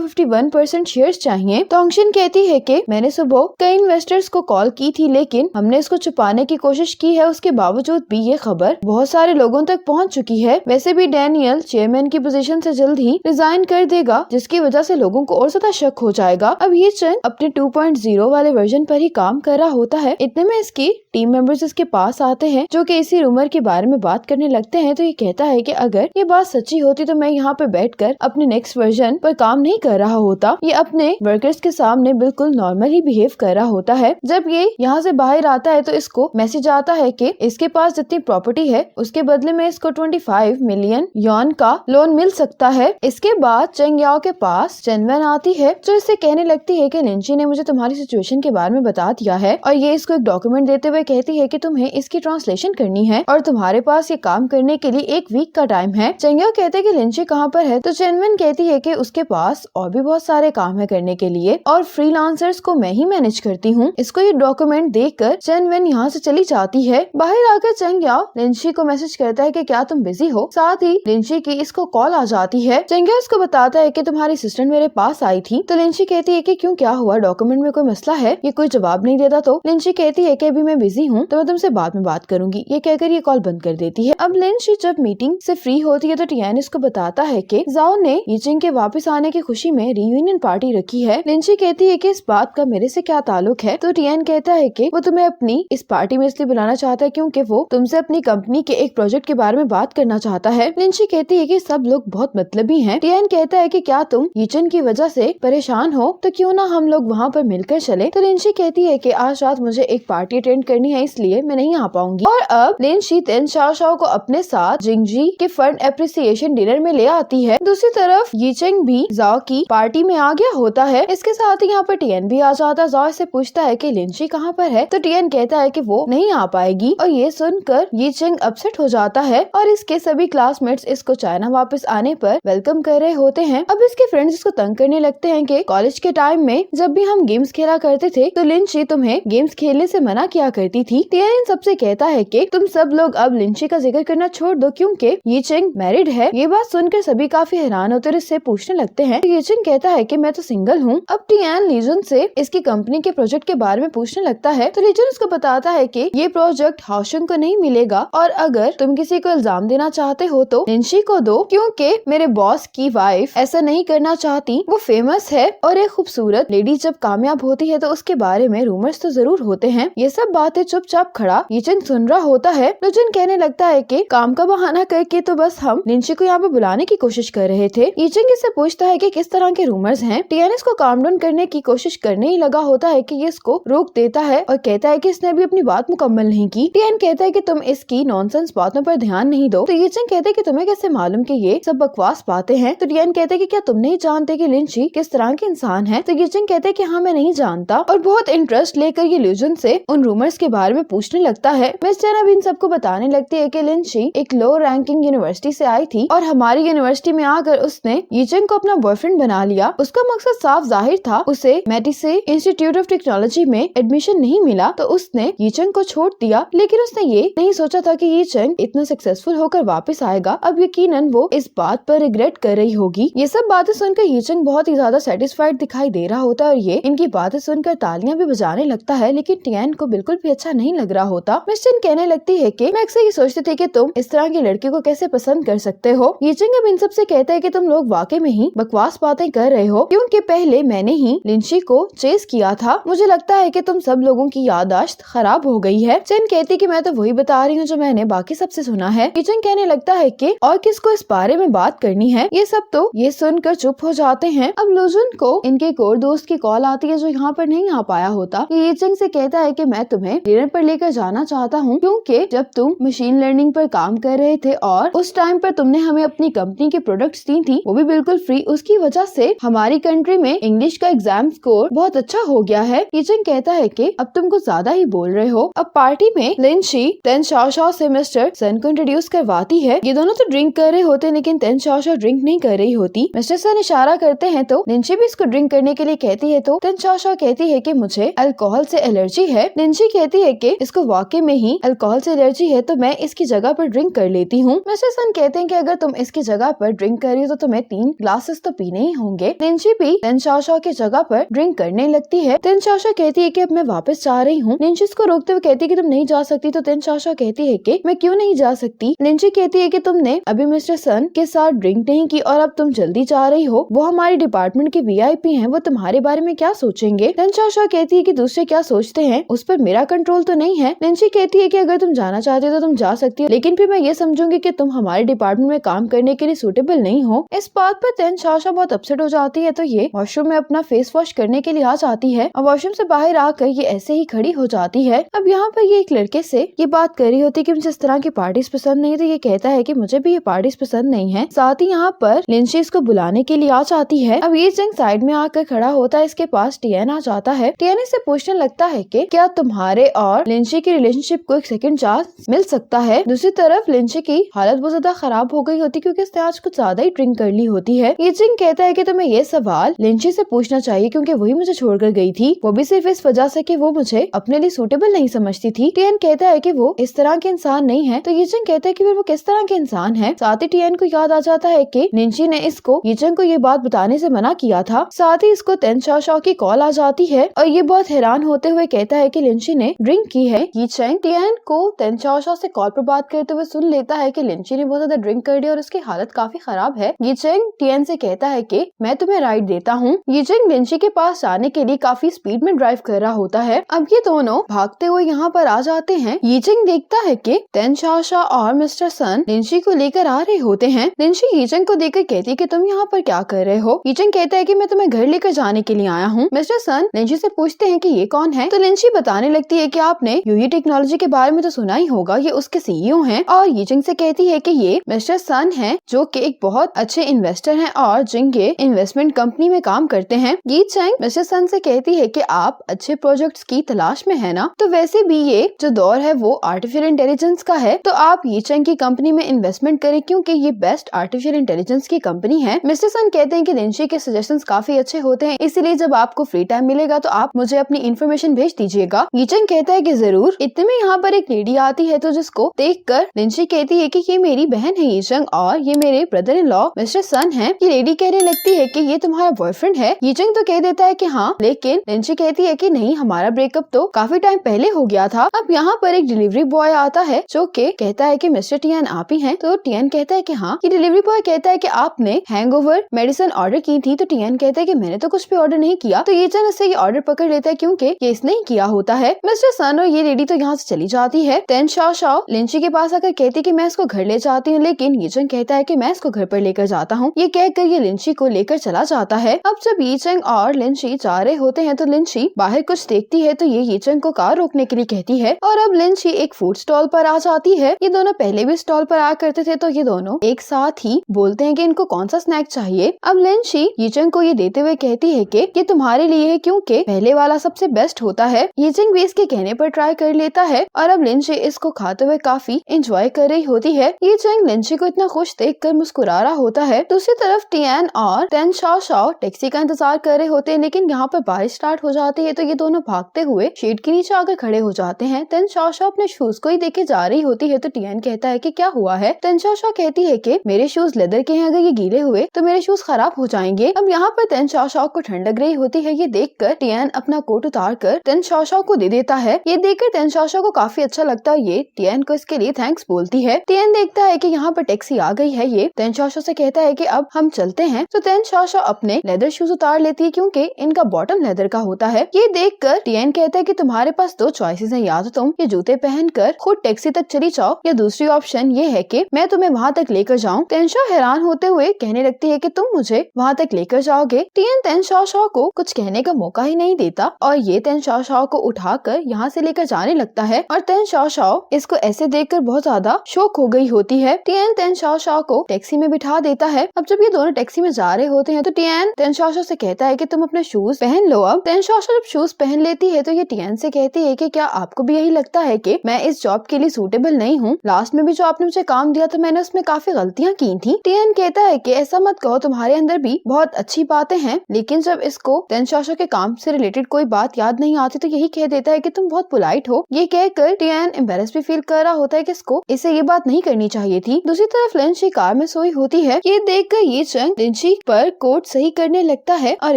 51% शेयर्स चाहिए। टोंगशन कहती है कि मैंने सुबह कई इन्वेस्टर्स को कॉल की थी, लेकिन हमने इसको छुपाने की कोशिश की है, उसके बावजूद भी ये खबर बहुत सारे लोगों तक पहुंच चुकी है। वैसे भी डैनियल चेयरमैन की पोजीशन से जल्द ही रिजाइन कर देगा, जिसकी वजह से लोगों को और ज्यादा शक हो जाएगा। अब यीचेंग अपने 2.0 वाले वर्जन पर ही काम कर रहा होता है। इतने में इसकी टीम मेंबर्स इसके पास आते हैं जो कि इसी रूमर के बारे में बात करने लगते हैं। तो ये कहता है कि अगर ये बात सच्ची होती तो मैं यहाँ पे बैठकर अपने नेक्स्ट वर्जन पर काम नहीं कर रहा होता। ये अपने वर्कर्स के सामने बिल्कुल नॉर्मल ही बिहेव कर रहा होता है। जब ये यहाँ से बाहर आता है तो इसको मैसेज आता है कि इसके पास जितनी प्रॉपर्टी है उसके बदले में इसको 25 मिलियन यॉन का लोन मिल सकता है। इसके बाद चेंग याओ के पास चेनवन आती है जो इससे कहने लगती है कि लिंची ने मुझे तुम्हारी सिचुएशन के बारे में बता दिया है और ये इसको एक डॉक्यूमेंट देते हुए कहती है कि तुम्हें इसकी ट्रांसलेशन करनी है और तुम्हारे पास ये काम करने के लिए 1 वीक का टाइम है। चेंग याओ कहते हैं कि लिंची कहाँ पर है, तो चेनवन कहती है कि उसके पास और भी बहुत सारे काम है करने के लिए और फ्रीलांसर्स को मैं ही मैनेज करती हूँ। इसको ये डॉक्यूमेंट देखकर चेनवन यहाँ से चली जाती है। बाहर आकर चेंग याओ लिंची को मैसेज करता है कि क्या तुम बिजी हो, साथ ही लिंची की इसको कॉल आ जाती है। चेंग याओ उसको बताता है कि तुम्हारी असिस्टेंट मेरे पास आई थी। तो लिंची कहती है कि क्यों, क्या हुआ, डॉक्यूमेंट में कोई मसला है? ये कोई जवाब नहीं देता। तो लिंची कहती है कि अभी मैं बिजी हूँ तो मैं तुमसे बाद में बात करूंगी। ये कहकर ये कॉल बंद कर देती है। अब लिंची जब मीटिंग से फ्री होती है तो टियान इसको बताता है कि जाओ ने यीचेंग के वापस आने की खुशी में रियूनियन पार्टी रखी है। लिंची कहती है कि इस बात का मेरे से क्या ताल्लुक है, तो टियान कहता है कि वो तुम्हें अपनी इस पार्टी में इसलिए बुलाना चाहता है क्योंकि वो तुमसे अपनी कंपनी के एक प्रोजेक्ट के बारे में बात करना चाहता है। लिंची कहती है कि सब लोग बहुत मतलबी हैं। टियान कहता है कि क्या तुम यीचेंग की वजह से परेशान हो, तो क्यों ना हम लोग वहाँ पर मिलकर चले। तो लिंची कहती है कि आज रात मुझे एक पार्टी अटेंड करनी है इसलिए मैं नहीं आ पाऊंगी। और अब लिंची तेन शाओ को अपने साथ जिंगजी के फंड एप्रिसिएशन डिनर में ले आती है। दूसरी तरफ यीचेंग भी जाओ की पार्टी में आ गया होता है। इसके साथ ही यहाँ पर टियन भी आ जाता है। जाओ से पूछता है कि लिंची कहाँ पर है, तो टियन कहता है कि वो नहीं आ पाएगी और ये सुनकर यीचेंग अपसेट हो जाता है और इसके सभी क्लासमेट्स इसको चाइना वापस आने पर वेलकम कर रहे होते हैं। अब इसके फ्रेंड्स इसको तंग करने लगते हैं कि कॉलेज के टाइम में जब भी हम गेम्स खेला करते थे तो लिंची तुम्हें गेम्स खेलने से मना किया करती थी। टियन इन सबसे कहता है कि तुम सब लोग अब लिंची का जिक्र करना छोड़ दो क्योंकि यीचेंग मैरिड है। ये बात सुनकर सभी काफी हैरान होते और इससे पूछने लगते हैं। यीचेंग कहता है कि मैं तो सिंगल हूँ। अब टियान लीजन से इसकी कंपनी के प्रोजेक्ट के बारे में पूछने लगता है तो लीजन उसको बताता है कि ये प्रोजेक्ट हाओशुंग को नहीं मिलेगा और अगर तुम किसी को इल्जाम देना चाहते हो तो लिंची को दो क्योंकि मेरे बॉस की वाइफ ऐसा नहीं करना चाहती। वो फेमस है और एक खूबसूरत लेडी जब कामयाब होती है तो उसके बारे में रूमर्स तो जरूर होते हैं। ये सब बातें चुपचाप खड़ा यीचेंग सुन रहा होता है। लीजन कहने लगता है कि काम का बहाना करके तो बस हम लिंची को यहाँ पे बुलाने की कोशिश कर रहे थे। यीचेंग इससे पूछता है कि किस तरह के रूमर्स हैं। टियान इसको काम डाउन करने की कोशिश करने ही लगा होता है कि ये इसको रोक देता है और कहता है कि इसने अभी अपनी बात मुकम्मल नहीं की। टियान कहता है कि तुम इसकी नॉनसेंस बातों पर ध्यान नहीं दो। तो यीचेंग कहते हैं कि तुम्हें कैसे मालूम कि ये सब बकवास बातें हैं। तो टियान कहते हैं कि क्या तुम नहीं जानते कि लिंची किस तरह के इंसान है। तो यीचेंग कहते हैं कि हाँ मैं नहीं जानता और बहुत इंटरेस्ट लेकर ये लीजन से उन रूमर्स के बारे में पूछने लगता है। मिस चेन अब इन सबको बताने लगती है कि लिंची एक लो रैंकिंग यूनिवर्सिटी से आई थी और हमारी यूनिवर्सिटी में आकर उसने यीचेंग को अपना बॉयफ्रेंड बना लिया। उसका मकसद साफ जाहिर था, उसे मेडिसे इंस्टीट्यूट ऑफ टेक्नोलॉजी में एडमिशन नहीं मिला तो उसने यीचेंग को छोड़ दिया, लेकिन उसने ये नहीं सोचा था कि यीचेंग इतना सक्सेसफुल होकर वापस आएगा। अब यकीनन वो इस बात पर रिग्रेट कर रही होगी। ये सब बातें सुनकर यीचेंग बहुत ही ज्यादा सेटिस्फाइड दिखाई दे रहा होता है और ये इनकी बातें सुनकर तालियां भी बजाने लगता है, लेकिन टियान को बिल्कुल भी अच्छा नहीं लग रहा होता। मिस चेन कहने लगती है कि मैं अक्सर ये सोचती थी कि तुम इस तरह की लड़की को कैसे पसंद कर सकते हो। यीचेंग अब इन सबसे कहता है कि तुम लोग वाकई में ही बकवास बातें कर रहे हो, क्योंकि पहले मैंने ही लिंची को चेस किया था। मुझे लगता है कि तुम सब लोगों की याददाश्त खराब हो गई है। चेन कहती कि मैं तो वही बता रही हूँ जो मैंने बाकी सबसे सुना है। किचन कहने लगता है कि और किसको इस बारे में बात करनी है। ये सब तो ये सुनकर चुप हो जाते हैं। अब लुजुन को इनके एक और दोस्त की कॉल आती है जो यहाँ पर नहीं आ पाया होता। ये चेंग से कहता है कि मैं तुम्हें डिनर पर लेकर जाना चाहता हूँ, क्योंकि जब तुम मशीन लर्निंग पर काम कर रहे थे और उस टाइम पर तुमने हमें अपनी कंपनी की प्रोडक्ट्स दी थी, वो भी बिल्कुल फ्री, उसकी वजह से हमारी कंट्री में इंग्लिश का एग्जाम स्कोर बहुत अच्छा हो गया है। किचन कहता है कि अब तुम कुछ ज्यादा ही बोल रहे हो। अब पार्टी में लिंची तेन शाओ से मिस्टर सन को इंट्रोड्यूस करवाती है। ये दोनों तो ड्रिंक कर रहे होते हैं, लेकिन तेन शाओ ड्रिंक नहीं कर रही होती। मिस्टर सन इशारा करते हैं तो लिंची भी इसको ड्रिंक करने के लिए कहती है, तो तेन शाओ कहती है कि मुझे अल्कोहल से एलर्जी है। लिंची कहती है कि इसको वाकई में ही अल्कोहल से एलर्जी है, तो मैं इसकी जगह पर ड्रिंक कर लेती हूँ। मिस्टर सन कहते हैं कि अगर तुम इसकी जगह पर ड्रिंक कर रही हो तो तुम्हें 3 ग्लासेस तो पीने ही होंगे। लिंची भी तेन शाओ की जगह पर ड्रिंक करने लगती है। तेन शाओ कहती है कि अब मैं वापस जा रही हूँ। लिंची इसको रोकते हुए कहती है कि तुम नहीं जा सकती। तो तेन शाओ कहती है कि मैं क्यों नहीं जा सकती। लिंची कहती है कि तुमने अभी मिस्टर सन के साथ ड्रिंक नहीं की और अब तुम जल्दी जा रही हो। वो हमारे डिपार्टमेंट के VIP हैं, वो तुम्हारे बारे में क्या सोचेंगे। तेन शाओ कहती है कि दूसरे क्या सोचते हैं उस पर मेरा कंट्रोल तो नहीं है। लिंची कहती है कि अगर तुम जाना चाहती हो तो तुम जा सकती हो, लेकिन फिर मैं ये समझूंगी कि तुम हमारे डिपार्टमेंट में काम करने के लिए सूटेबल नहीं हो। इस बात पर तेन शाओ बहुत अपसेट हो जाती है, तो ये वॉशरूम में अपना फेस वॉश करने के लिए आ जाती है और वॉशरूम से बाहर आकर ये ऐसे ही खड़ी हो जाती है। अब यहाँ पर ये एक लड़के से ये बात कर रही होती है कि मुझे इस तरह की पार्टीज पसंद नहीं, तो ये कहता है कि मुझे भी ये पार्टीज पसंद नहीं है। साथ ही यहाँ पर लिंची इसको बुलाने के लिए आ जाती है। अब ये जंग साइड में आकर खड़ा होता है, इसके पास टियन आ जाता है। टियन इससे पूछने लगता है कि क्या तुम्हारे और लिंची की रिलेशनशिप को एक सेकंड चांस मिल सकता है। दूसरी तरफ लिंची की हालत बहुत ज्यादा खराब हो गई होती क्योंकि उसने आज कुछ ज्यादा ही ड्रिंक कर ली होती है। ये जिंग कहता है कि तुम्हें ये सवाल लिंची से पूछना चाहिए क्योंकि वही मुझे छोड़कर गई थी, वो भी सिर्फ इस वजह से कि वो मुझे अपने लिए सूटेबल नहीं समझती थी। टियन कहता है कि वो इस तरह के इंसान नहीं है। तो ये जिंग कहता है कि फिर वो किस तरह के इंसान है। साथ ही टियन को याद आ जाता है कि लिंची ने इसको यीचंग को ये बात बताने से मना किया था। साथ ही इसको तेन शाओ की कॉल आ जाती है और ये बहुत हैरान होते हुए कहता है कि लिंची ने ड्रिंक की है। यीचंग टियन को तेन शाओ से कॉल पर बात करते हुए सुन लेता है कि लिंची ने बहुत ज्यादा ड्रिंक कर ली और उसकी हालत काफी खराब है। यीचंग टियन से कहता है कि मैं तुम्हें राइड देता हूँ। यीचंग लिंची के पास जाने के लिए काफी स्पीड में ड्राइव कर रहा होता है। अब ये दोनों भागते हुए यहाँ पर आ जाते हैं। यीचंग देखता है कि तेन शाओ और मिस्टर सन लिंची को लेकर आ रहे होते हैं। लिंची यीचंग को देखकर कहती है कि तुम यहाँ पर क्या कर रहे हो। यीचंग कहता है कि मैं तुम्हें घर लेकर जाने के लिए आया हूँ। मिस्टर सन लिंची से पूछते हैं कि ये कौन है। तो लिंची बताने लगती है कि आपने यूई टेक्नोलॉजी के बारे में तो सुना ही होगा, ये उसके CEO हैं। और यीचंग से कहती है कि ये मिस्टर सन है जो कि एक बहुत अच्छे इन्वेस्टर हैं और जिनके इन्वेस्टमेंट कंपनी में काम करते हैं। यीचंग मिस्टर सन से कहती है कि आप अच्छे प्रोजेक्ट्स की तलाश में है ना, तो वैसे भी ये जो दौर है वो आर्टिफिशियल इंटेलिजेंस का है, तो आप यीचंग की कंपनी में इन्वेस्टमेंट करें क्योंकि ये बेस्ट आर्टिफिशियल इंटेलिजेंस की कंपनी है। मिस्टर सन कहते हैं कि लिंची के सजेशंस काफी अच्छे होते हैं, इसलिए जब आपको फ्री टाइम मिलेगा तो आप मुझे अपनी इन्फॉर्मेशन भेज दीजिएगा। यीचंग कहता है कि जरूर। इतने में यहाँ पर एक लेडी आती है, तो जिसको देखकर लिंची कहती है कि ये मेरी बहन है यीचंग और ये मेरे ब्रदर इन लॉ मिस्टर सन है। ये लेडी कहने लगती है कि ये तुम्हारा बॉयफ्रेंड है। यीचंग तो कह देता है कि हाँ, लेकिन लिंची कहती है कि नहीं, हमारा ब्रेकअप तो काफी टाइम पहले हो गया था। अब यहाँ पर एक डिलीवरी बॉय आता है जो कि कहता है कि मिस्टर टियन आप ही हैं। तो टियन कहता है कि हाँ। ये डिलीवरी बॉय कहता है कि आपने हैंगओवर मेडिसिन ऑर्डर की थी। तो टियन कहता है कि मैंने तो कुछ भी ऑर्डर नहीं किया। तो यीचंग इससे ये ऑर्डर पकड़ लेता है क्योंकि ये इसने ही किया होता है। मिस्टर सन और ये लेडी तो यहाँ से चली जाती है। तेन शाओ लिंची के पास आकर कहती कि मैं इसको घर ले जाती हूँ, लेकिन यीचंग कहता है कि मैं इसको घर पर लेकर जाता हूँ। ये कहकर ये लिंची को लेकर चला जाता है। अब जब यीचंग और लिंची जा रहे होते हैं तो लिंची बाहर कुछ देखती है, तो ये यीचंग को कार रोकने के लिए कहती है और अब लिंची एक फूड स्टॉल पर आ जाती है। ये दोनों पहले भी स्टॉल पर आया करते थे, तो ये दोनों एक साथ ही बोलते हैं कि इनको कौन सा स्नैक चाहिए। अब लिंची यीचंग को ये देते हुए कहती है कि ये तुम्हारे लिए है क्योंकि पहले वाला सबसे बेस्ट होता है। यीचंग भी इसके कहने पर ट्राई कर लेता है और अब लिंची इसको खाते हुए काफी एंजॉय कर रही होती है। यीचंग लिंची को इतना खुश देखकर मुस्कुरा रहा होता है। दूसरी तरफ टियन और तेन शाओ टैक्सी का इंतजार कर रहे होते हैं, लेकिन यहाँ पर बारिश स्टार्ट हो जाती है, तो ये दोनों भागते हुए शेड के नीचे आकर खड़े हो जाते हैं। तेन शाओ अपने शूज को ही देखे जा रही होती है, तो टियन कहता है कि क्या हुआ है। तेन शाओ कहती है कि मेरे शूज लेदर के हैं, अगर ये गीले हुए तो मेरे शूज खराब हो जाएंगे। अब यहाँ पर तेन शाओ को ठंड लग रही होती है। ये देखकर टियन अपना कोट उतार कर तेन शाओ को दे देता है। ये देखकर तेन शाओ को काफी अच्छा लगता है। ये टियन को इसके लिए थैंक्स बोलती है। टियन देखता है कि यहाँ पर टैक्सी आ गई है। ये के तेन शाओ से कहता है कि अब हम चलते हैं। तो तेन शाओ अपने लेदर शूज उतार लेती है क्योंकि इनका बॉटम लेदर का होता है। ये देखकर टियन कहता है कि तुम्हारे पास दो चॉइसेस हैं, या तो तुम ये जूते पहनकर खुद टैक्सी तक चली जाओ या दूसरी ऑप्शन ये है कि मैं तुम्हें वहाँ तक लेकर जाऊँ। तेन शाओ हैरान होते हुए कहने लगती है कि तुम मुझे वहाँ तक लेकर जाओगे। टियन तेन शाओ को कुछ कहने का मौका ही नहीं देता और ये तेन शाओ को उठाकर यहाँ से लेकर जाने लगता है और तेन शाओ इसको ऐसे देखकर बहुत ज्यादा शॉक हो गई होती है। टियन तेन शाओ को टैक्सी में बिठा देता है। अब जब ये दोनों टैक्सी में जा रहे होते हैं तो टियन तेन शाओ से कहता है कि तुम अपने शूज पहन लो। अब तेन शाओ जब शूज पहन लेती है तो ये टियन से कहती है कि क्या आपको भी यही लगता है कि मैं इस जॉब के लिए सूटेबल नहीं हूँ? लास्ट में भी जो आपने मुझे काम दिया था मैंने उसमें काफी गलतियाँ की थी। टियन कहता है कि ऐसा मत कहो, तुम्हारे अंदर भी बहुत अच्छी बातें हैं, लेकिन जब इसको तेन शाओ के काम से रिलेटेड कोई बात याद नहीं आती तो यही कह देता है कि तुम बहुत पोलाइट हो। ये कहकर टियन एम्बेरस भी फील कर रहा होता है कि इसको इसे ये बात नहीं करनी चाहिए थी। दूसरी तरफ लिंची कार में सोई होती है। ये देखकर ये चंग लिंची पर कोट सही करने लगता है और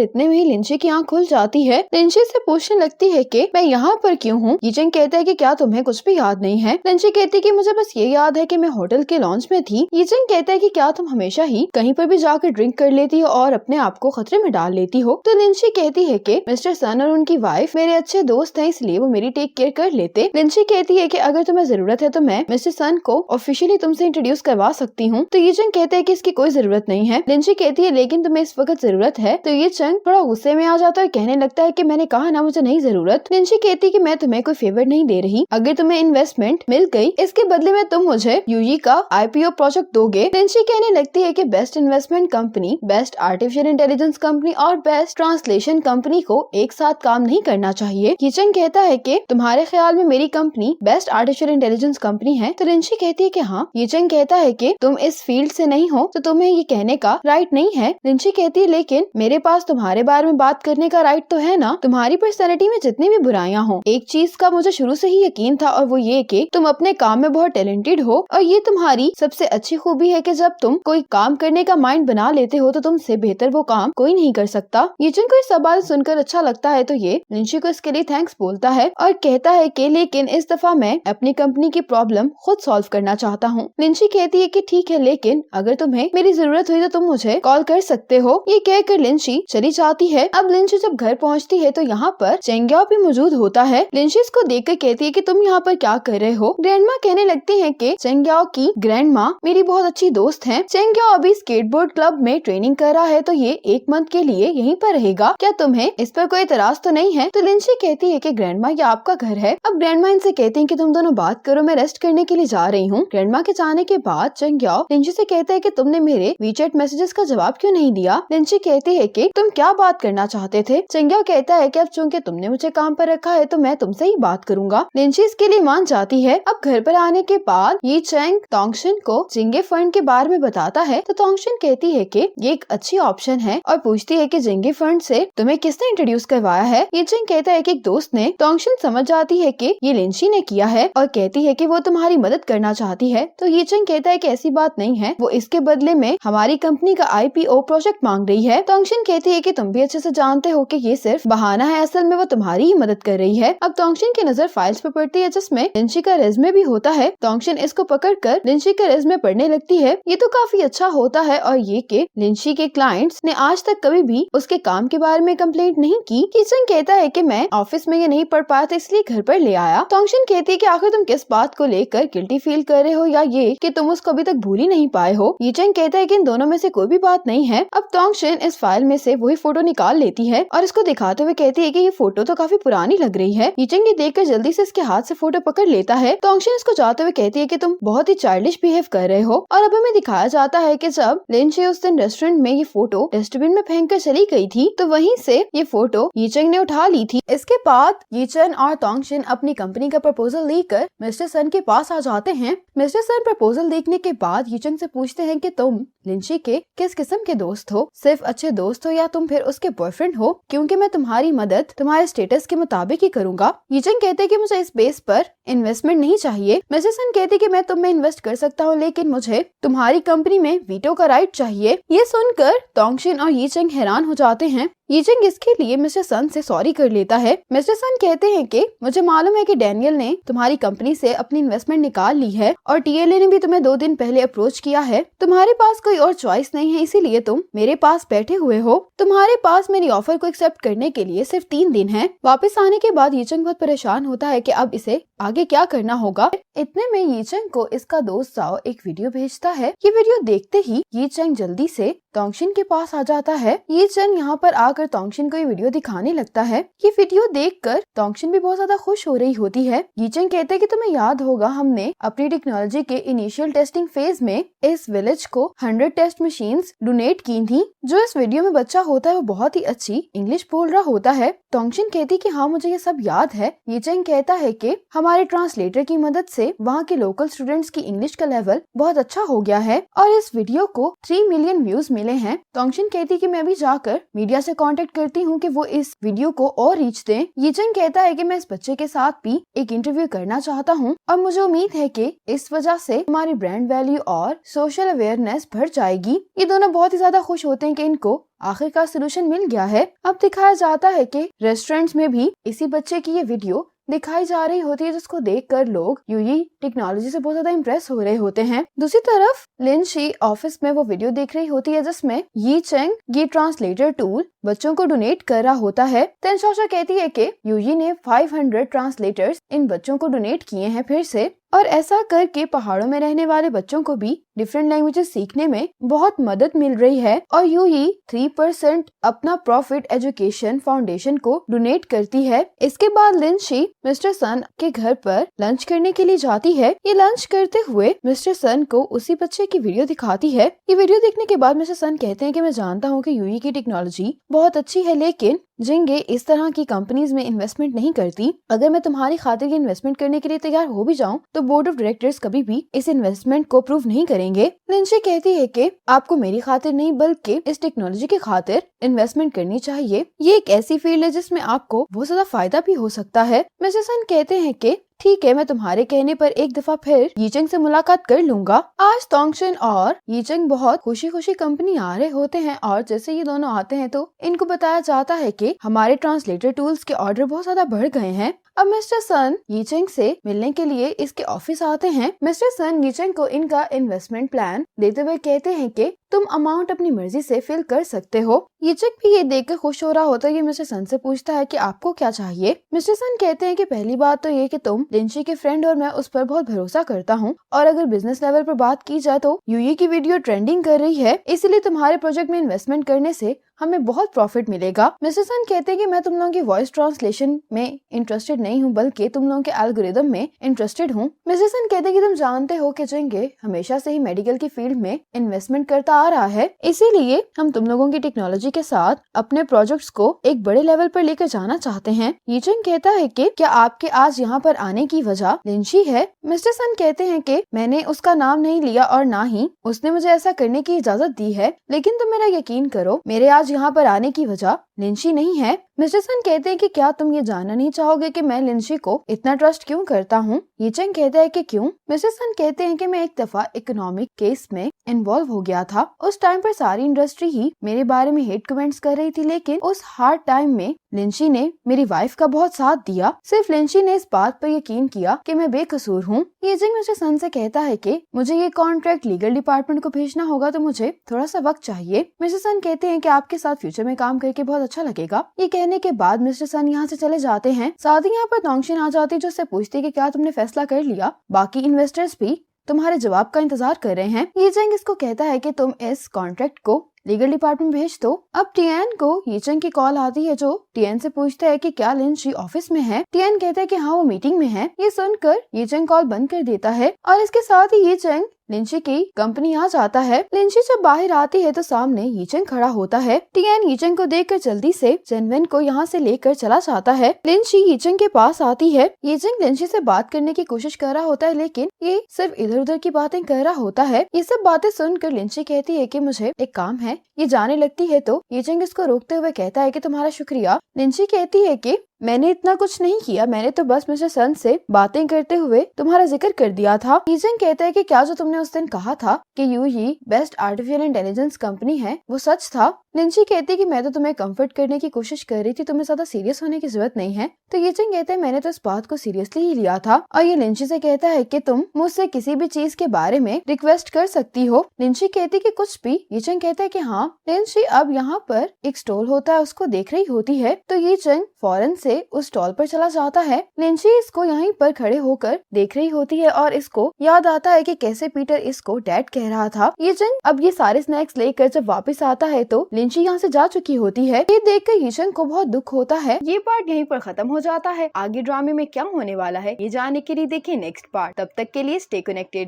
इतने में ही लिंची की आंख खुल जाती है। लिंची से पूछने लगती है कि मैं यहाँ पर क्यों हूँ? ये चंग कहता है कि क्या तुम्हें कुछ भी याद नहीं है? लिंची कहती है कि मुझे बस ये याद है कि मैं होटल के लॉन्च में थी। ये चंग कहता है कि क्या तुम हमेशा ही कहीं पर भी जाकर ड्रिंक कर लेती हो और अपने आप को खतरे में डाल लेती हो? तो लिंची कहती है कि मिस्टर सन और उनकी वाइफ मेरे अच्छे दोस्त हैं, इसलिए वो मेरी टेक केयर कर लेते। लिंची कहती है कि अगर तुम्हें जरूरत है तो मैं मिस्टर सन को ऑफिशियली तुमसे इंट्रोड्यूस करवा सकती हूँ। तो ये चंग कहता है कि इसकी कोई जरूरत नहीं है। लिंची कहती है लेकिन तुम्हें इस वक्त जरूरत है। तो ये चंग थोड़ा गुस्से में आ जाता है और कहने लगता है कि मैंने कहा ना मुझे नहीं जरूरत। लिंची कहती है कि मैं तुम्हें कोई फेवर नहीं दे रही, अगर तुम्हें इन्वेस्टमेंट मिल गई इसके बदले में तुम मुझे यूजी का IPO प्रोजेक्ट दोगे। लिंची कहने लगती है कि best investment company, best artificial intelligence company और बेस्ट ट्रांसलेशन कंपनी को एक साथ काम नहीं करना चाहिए। ये चंग कहता है कि तुम्हारे ख्याल में मेरी company best artificial intelligence company है? तो लिंची कहती है कि हाँ। ये चंग कहता है कि तुम इस फील्ड से नहीं हो तो तुम्हें ये कहने का राइट नहीं है। लिंची कहती है लेकिन मेरे पास तुम्हारे बारे में बात करने का राइट तो है ना। तुम्हारी पर्सनैलिटी में जितनी भी बुराइयां हो, एक चीज का मुझे शुरू से ही यकीन था और वो ये कि तुम अपने काम में बहुत टैलेंटेड हो और ये तुम्हारी सबसे अच्छी खूबी है कि जब तुम कोई काम करने का माइंड बना लेते हो तो तुमसे बेहतर वो काम कोई नहीं कर सकता। ये चंग को ये सब बात सुनकर अच्छा लगता है तो ये लिंची को इसके लिए थैंक्स बोलता है और कहता है कि लेकिन इस दफा मैं अपनी कंपनी की प्रॉब्लम खुद सॉल्व करना चाहता हूँ। लिंची कहती है कि ठीक है, लेकिन अगर तुम्हें मेरी जरूरत हुई तो तुम मुझे कॉल कर सकते हो। ये कहकर लिंची चली जाती है। अब लिंची जब घर पहुँचती है तो यहाँ पर चेंग्याओ भी मौजूद होता है। लिंची इसको देखकर कहती है कि तुम यहाँ पर क्या कर रहे हो? ग्रैंडमा कहने लगती है कि चेंग्याओ की ग्रैंडमा मेरी बहुत अच्छी दोस्त है। चेंग्याओ अभी स्केटबोर्ड क्लब में ट्रेनिंग कर रहा है तो ये 1 मंथ के लिए यहीं पर रहेगा, क्या तुम्हें इस पर कोई एतराज तो नहीं है? तो लिंची कहती है कि ग्रैंडमा ये आपका घर है। अब ग्रैंडमा इनसे कहती है कि तुम दोनों बात करो, मैं रेस्ट करने के लिए जा रही हूँ। ग्रैंडमा के जाने के बाद चेंग्याओ लिंची से कहता है कि तुमने मेरे वीचैट मैसेजेस का जवाब क्यों नहीं दिया? लिंची कहती है कि तुम क्या बात करना चाहते थे? चेंग्याओ कहता है कि अब चूंकि तुमने मुझे काम पर रखा है तो मैं तुमसे ही बात करूंगा। लिंची इसके लिए मान जाती है। अब घर पर आने के बाद ये चेंग तोंगशिन को जिंगे फंड के बारे में बताता है तो तोंगशिन कहती है कि ये एक अच्छी ऑप्शन है और पूछती है कि जिंगे फंड से तुम्हें किसने इंट्रोड्यूस करवाया है? ये चेंग कहता है कि एक दोस्त ने। तोंगशिन समझ जाती है कि ये लिंची ने किया है और कहती है कि वो तुम्हारी मदद करना चाहती है। तो ये चेंग कहता है कि ऐसी बात नहीं है, वो इसके बदले में हमारी कंपनी का IPO प्रोजेक्ट मांग रही है। तोंगशिन कहती है कि तुम भी अच्छे से जानते हो कि ये सिर्फ बहाना है, असल में वो तुम्हारी ही मदद कर रही है। अब तोंगशिन की नजर फाइल्स पर पड़ती है जिसमें लिंची का रेज़्यूमे भी होता है। तोंगशिन इसको पकड़कर लिंची का रेज़्यूमे पढ़ने लगती है। ये तो काफी अच्छा होता है और ये कि लिंची के क्लाइंट्स ने आज तक कभी भी उसके काम के बारे में कंप्लेंट नहीं की। किचन कहता है कि मैं ऑफिस में ये नहीं पढ़ पाया था इसलिए घर पर ले आया। तोंगशिन कहती है कि आखिर तुम किस बात को लेकर गिल्टी फील कर रहे हो या ये कि तुम उसको अभी तक भूल ही नहीं पाए हो? यीचेंग कहता है कि इन दोनों में से कोई भी बात नहीं है। अब तोंगशिन इस फाइल में से वही फोटो निकाल लेती है और इसको दिखाते हुए कहती है कि ये फोटो तो काफी पुरानी लग रही है। यीचेंग ये देखकर जल्दी से इसके हाथ से फोटो पकड़ लेता है। तोंगशिन इसको जाते हुए कहती है कि तुम बहुत ही चाइल्डिश बिहेव कर रहे हो। और अब हमें दिखाया जाता है कि जब लिंची उस दिन रेस्टोरेंट में ये फोटो डस्टबिन में फेंक कर चली गई थी तो वहीं से ये फोटो यीचेंग ने उठा ली थी। इसके बाद यीचेंग और तोंगशिन अपनी कंपनी का प्रपोजल लेकर मिस्टर सन के पास आ जाते हैं। मिस्टर सन प्रपोजल देखने के बाद यीचेंग से पूछते हैं कि तुम लिंची के किस किस्म के दोस्त हो, सिर्फ अच्छे दोस्त हो या तुम फिर उसके बॉयफ्रेंड हो, क्योंकि मैं तुम्हारी मदद तुम्हारे स्टेटस के मुताबिक ही करूंगा। यीचेंग कहते हैं कि मुझे इस बेस पर इन्वेस्टमेंट नहीं चाहिए। मिस्टर सन कहते हैं कि मैं तुम में इन्वेस्ट कर सकता हूँ लेकिन मुझे तुम्हारी कंपनी में वीटो का राइट चाहिए। ये सुनकर तोंगशिन और यीचेंग हैरान हो जाते हैं। यीचंग इसके लिए मिस्टर सन से सॉरी कर लेता है। मिस्टर सन कहते हैं कि मुझे मालूम है कि डैनियल ने तुम्हारी कंपनी से अपनी इन्वेस्टमेंट निकाल ली है और टीएलए ने भी तुम्हें 2 दिन पहले अप्रोच किया है। तुम्हारे पास कोई और चॉइस नहीं है, इसीलिए तुम मेरे पास बैठे हुए हो। तुम्हारे पास मेरी ऑफर को एक्सेप्ट करने के लिए सिर्फ 3 दिन है। वापस आने के बाद यीचंग बहुत परेशान होता है कि अब इसे आगे क्या करना होगा। इतने में यीचंग को इसका दोस्त साओ एक वीडियो भेजता है। ये वीडियो देखते ही यीचंग जल्दी से तोंगशिन के पास आ जाता है। यीचंग यहाँ पर आकर तोंगशिन को ये वीडियो दिखाने लगता है। ये वीडियो देखकर तोंगशिन भी बहुत ज्यादा खुश हो रही होती है। यीचंग कहते हैं कि तुम्हें याद होगा हमने अपनी टेक्नोलॉजी के इनिशियल टेस्टिंग फेज में इस विलेज को 100 टेस्ट मशीन्स डोनेट की थी। जो इस वीडियो में बच्चा होता है वो बहुत ही अच्छी इंग्लिश बोल रहा होता है। तोंगशिन कहती कि हाँ मुझे ये सब याद है। यीचंग कहता है कि हमारे ट्रांसलेटर की मदद से वहाँ के लोकल स्टूडेंट्स की इंग्लिश का लेवल बहुत अच्छा हो गया है और इस वीडियो को 3 मिलियन व्यूज मिले हैं। तोंगशिन कहती कि मैं भी जाकर मीडिया से कांटेक्ट करती हूँ कि वो इस वीडियो को और रीच दें। यीचंग कहता है कि मैं इस बच्चे के साथ भी एक इंटरव्यू करना चाहता हूँ और मुझे उम्मीद है कि इस वजह से हमारी ब्रांड वैल्यू और सोशल अवेयरनेस बढ़ जाएगी। ये दोनों बहुत ही ज्यादा खुश होते हैं कि इनको आखिरकार सोल्यूशन मिल गया है। अब दिखाया जाता है कि रेस्टोरेंट्स में भी इसी बच्चे की ये वीडियो दिखाई जा रही होती है, जिसको देखकर लोग यूई टेक्नोलॉजी से बहुत ज्यादा इम्प्रेस हो रहे होते हैं। दूसरी तरफ लिन शी ऑफिस में वो वीडियो देख रही होती है जिसमें यीचंग ये ट्रांसलेटर टूल बच्चों को डोनेट कर रहा होता है। तेनशोशा कहती है कि यूई ने 500 ट्रांसलेटर्स इन बच्चों को डोनेट किए हैं फिर से, और ऐसा करके पहाड़ों में रहने वाले बच्चों को भी डिफरेंट लैंग्वेजेस सीखने में बहुत मदद मिल रही है। और यूई 3% अपना प्रॉफिट एजुकेशन फाउंडेशन को डोनेट करती है। इसके बाद लिन शी मिस्टर सन के घर पर लंच करने के लिए जाती है। ये लंच करते हुए मिस्टर सन को उसी बच्चे की वीडियो दिखाती है। ये वीडियो देखने के बाद मिस्टर सन कहते हैं कि मैं जानता हूँ कि यूई की टेक्नोलॉजी बहुत अच्छी है, लेकिन जिंगे इस तरह की कंपनीज में इन्वेस्टमेंट नहीं करती। अगर मैं तुम्हारी खातिर इन्वेस्टमेंट करने के लिए तैयार हो भी जाऊं तो बोर्ड ऑफ डायरेक्टर्स कभी भी इस इन्वेस्टमेंट को अप्रूव नहीं करेंगे। लिंशी कहती है कि आपको मेरी खातिर नहीं बल्कि इस टेक्नोलॉजी की खातिर इन्वेस्टमेंट करनी चाहिए। ये एक ऐसी फील्ड है जिसमें आपको बहुत ज्यादा फायदा भी हो सकता है। मिस्टर सन कहते हैं कि ठीक है, मैं तुम्हारे कहने पर एक दफा फिर यीचंग से मुलाकात कर लूंगा। आज तोंगशिन और यीचंग बहुत खुशी खुशी कंपनी आ रहे होते हैं और जैसे ये दोनों आते हैं तो इनको बताया जाता है कि हमारे ट्रांसलेटर टूल्स के ऑर्डर बहुत ज्यादा बढ़ गए हैं। अब मिस्टर सन यीचंग से मिलने के लिए इसके ऑफिस आते हैं। मिस्टर सन यीचंग को इनका इन्वेस्टमेंट प्लान देते हुए कहते हैं कि तुम अमाउंट अपनी मर्जी से फिल कर सकते हो। यीचंग भी ये देखकर खुश हो रहा होता है। ये मिस्टर सन से पूछता है कि आपको क्या चाहिए। मिस्टर सन कहते हैं कि पहली बात तो ये कि तुम लिंशी के फ्रेंड और मैं उस पर बहुत भरोसा करता हूँ, और अगर बिजनेस लेवल पर बात की जाए तो यूई की वीडियो ट्रेंडिंग कर रही है, इसलिए तुम्हारे प्रोजेक्ट में इन्वेस्टमेंट करने से हमें बहुत प्रॉफिट मिलेगा। मिस्टर सन कहते हैं कि मैं तुम लोगों की वॉइस ट्रांसलेशन में इंटरेस्टेड नहीं हूँ बल्कि तुम लोगों के एल्गोरिदम में इंटरेस्टेड हूँ। मिस्टर सन कहते हैं कि तुम जानते हो कि जिंगे हमेशा से ही मेडिकल की फील्ड में इन्वेस्टमेंट करता आ रहा है, इसीलिए हम तुम लोगों की टेक्नोलॉजी के साथ अपने प्रोजेक्ट्स को एक बड़े लेवल पर लेकर जाना चाहते हैं। यीचंग कहता है कि क्या आपके आज यहाँ पर आने की वजह लिंशी है। मिस्टर सन कहते हैं कि मैंने उसका नाम नहीं लिया और ना ही उसने मुझे ऐसा करने की इजाजत दी है, लेकिन तुम मेरा यकीन करो, मेरे आज यहाँ पर आने की वजह लिंशी नहीं है। मिस्टर सन कहते हैं कि क्या तुम ये जानना नहीं चाहोगे कि मैं लिंशी को इतना ट्रस्ट क्यों करता हूँ। यीचंग कहता है कि क्यों। मिस्टर सन कहते हैं कि मैं एक दफा इकोनॉमिक केस में इन्वॉल्व हो गया था। उस टाइम पर सारी इंडस्ट्री ही मेरे बारे में हेट कमेंट्स कर रही थी, लेकिन उस हार्ड टाइम में लिंशी ने मेरी वाइफ का बहुत साथ दिया। सिर्फ लिंशी ने इस बात पर यकीन किया कि मैं बेकसूर हूँ। यीचंग मिस्टर सन से कहता है कि मुझे ये कॉन्ट्रैक्ट लीगल डिपार्टमेंट को भेजना होगा, तो मुझे थोड़ा सा वक्त चाहिए। मिस्टर सन कहते हैं कि आपके साथ फ्यूचर में काम करके बहुत अच्छा लगेगा। ये कहने के बाद मिस्टर सन यहाँ से चले जाते हैं। साथ ही यहाँ पर तोंगशिन आ जाती है जो उससे पूछती है कि क्या तुमने फैसला कर लिया। बाकी इन्वेस्टर्स भी तुम्हारे जवाब का इंतजार कर रहे हैं। यीचंग इसको कहता है कि तुम इस कॉन्ट्रैक्ट को लीगल डिपार्टमेंट भेज दो। अब टियान को यीचंग की कॉल आती है जो टियान से पूछता है कि क्या लिंशी ऑफिस में है। टियान कहता है कि हाँ वो मीटिंग में है। ये सुनकर यीचंग कॉल बंद कर देता है और इसके साथ ही यीचंग लिंशी की कंपनी आ जाता है। लिंशी जब बाहर आती है तो सामने यीचंग खड़ा होता है। टियान यीचंग को देखकर जल्दी से जेनवेन को यहाँ से लेकर चला जाता है। लिंशी यीचंग के पास आती है। यीचंग लिंशी से बात करने की कोशिश कर रहा होता है, लेकिन ये सिर्फ इधर उधर की बातें कर रहा होता है। ये सब बातें सुनकर लिंशी कहती है कि मुझे एक काम है। ये जाने लगती है तो यीचंग इसको रोकते हुए कहता है कि तुम्हारा शुक्रिया। लिंशी कहती है कि मैंने इतना कुछ नहीं किया, मैंने तो बस मिस्टर सन से बातें करते हुए तुम्हारा जिक्र कर दिया था। ईजन कहता है कि क्या जो तुमने उस दिन कहा था कि you he best artificial intelligence company है वो सच था। लिंची कहती है कि मैं तो तुम्हें कंफर्ट करने की कोशिश कर रही थी, तुम्हें ज्यादा सीरियस होने की जरूरत नहीं है। तो ईजन कहते हैं मैंने तो इस बात को सीरियसली ही लिया था। और ये लिंची से कहता है कि तुम मुझसे किसी भी चीज के बारे में रिक्वेस्ट कर सकती हो। लिंची कहती कि कुछ भी। ईजन कहता है कि हाँ। लिंची अब यहाँ पर एक स्टॉल होता है उसको देख रही होती है, तो ईजन फौरन से उस स्टॉल पर चला जाता है। लिंची इसको यहीं पर खड़े होकर देख रही होती है और इसको याद आता है कि कैसे पीटर इसको डैड कह रहा था। ईजन अब ये सारे स्नैक्स लेकर जब वापस आता है तो लिंची यहाँ से जा चुकी होती है। ये देखकर ईजन को बहुत दुख होता है। ये पार्ट यहीं पर खत्म हो जाता है। आगे ड्रामे में क्या होने वाला है ये जानने के लिए देखिए नेक्स्ट पार्ट। तब तक के लिए स्टे कनेक्टेड।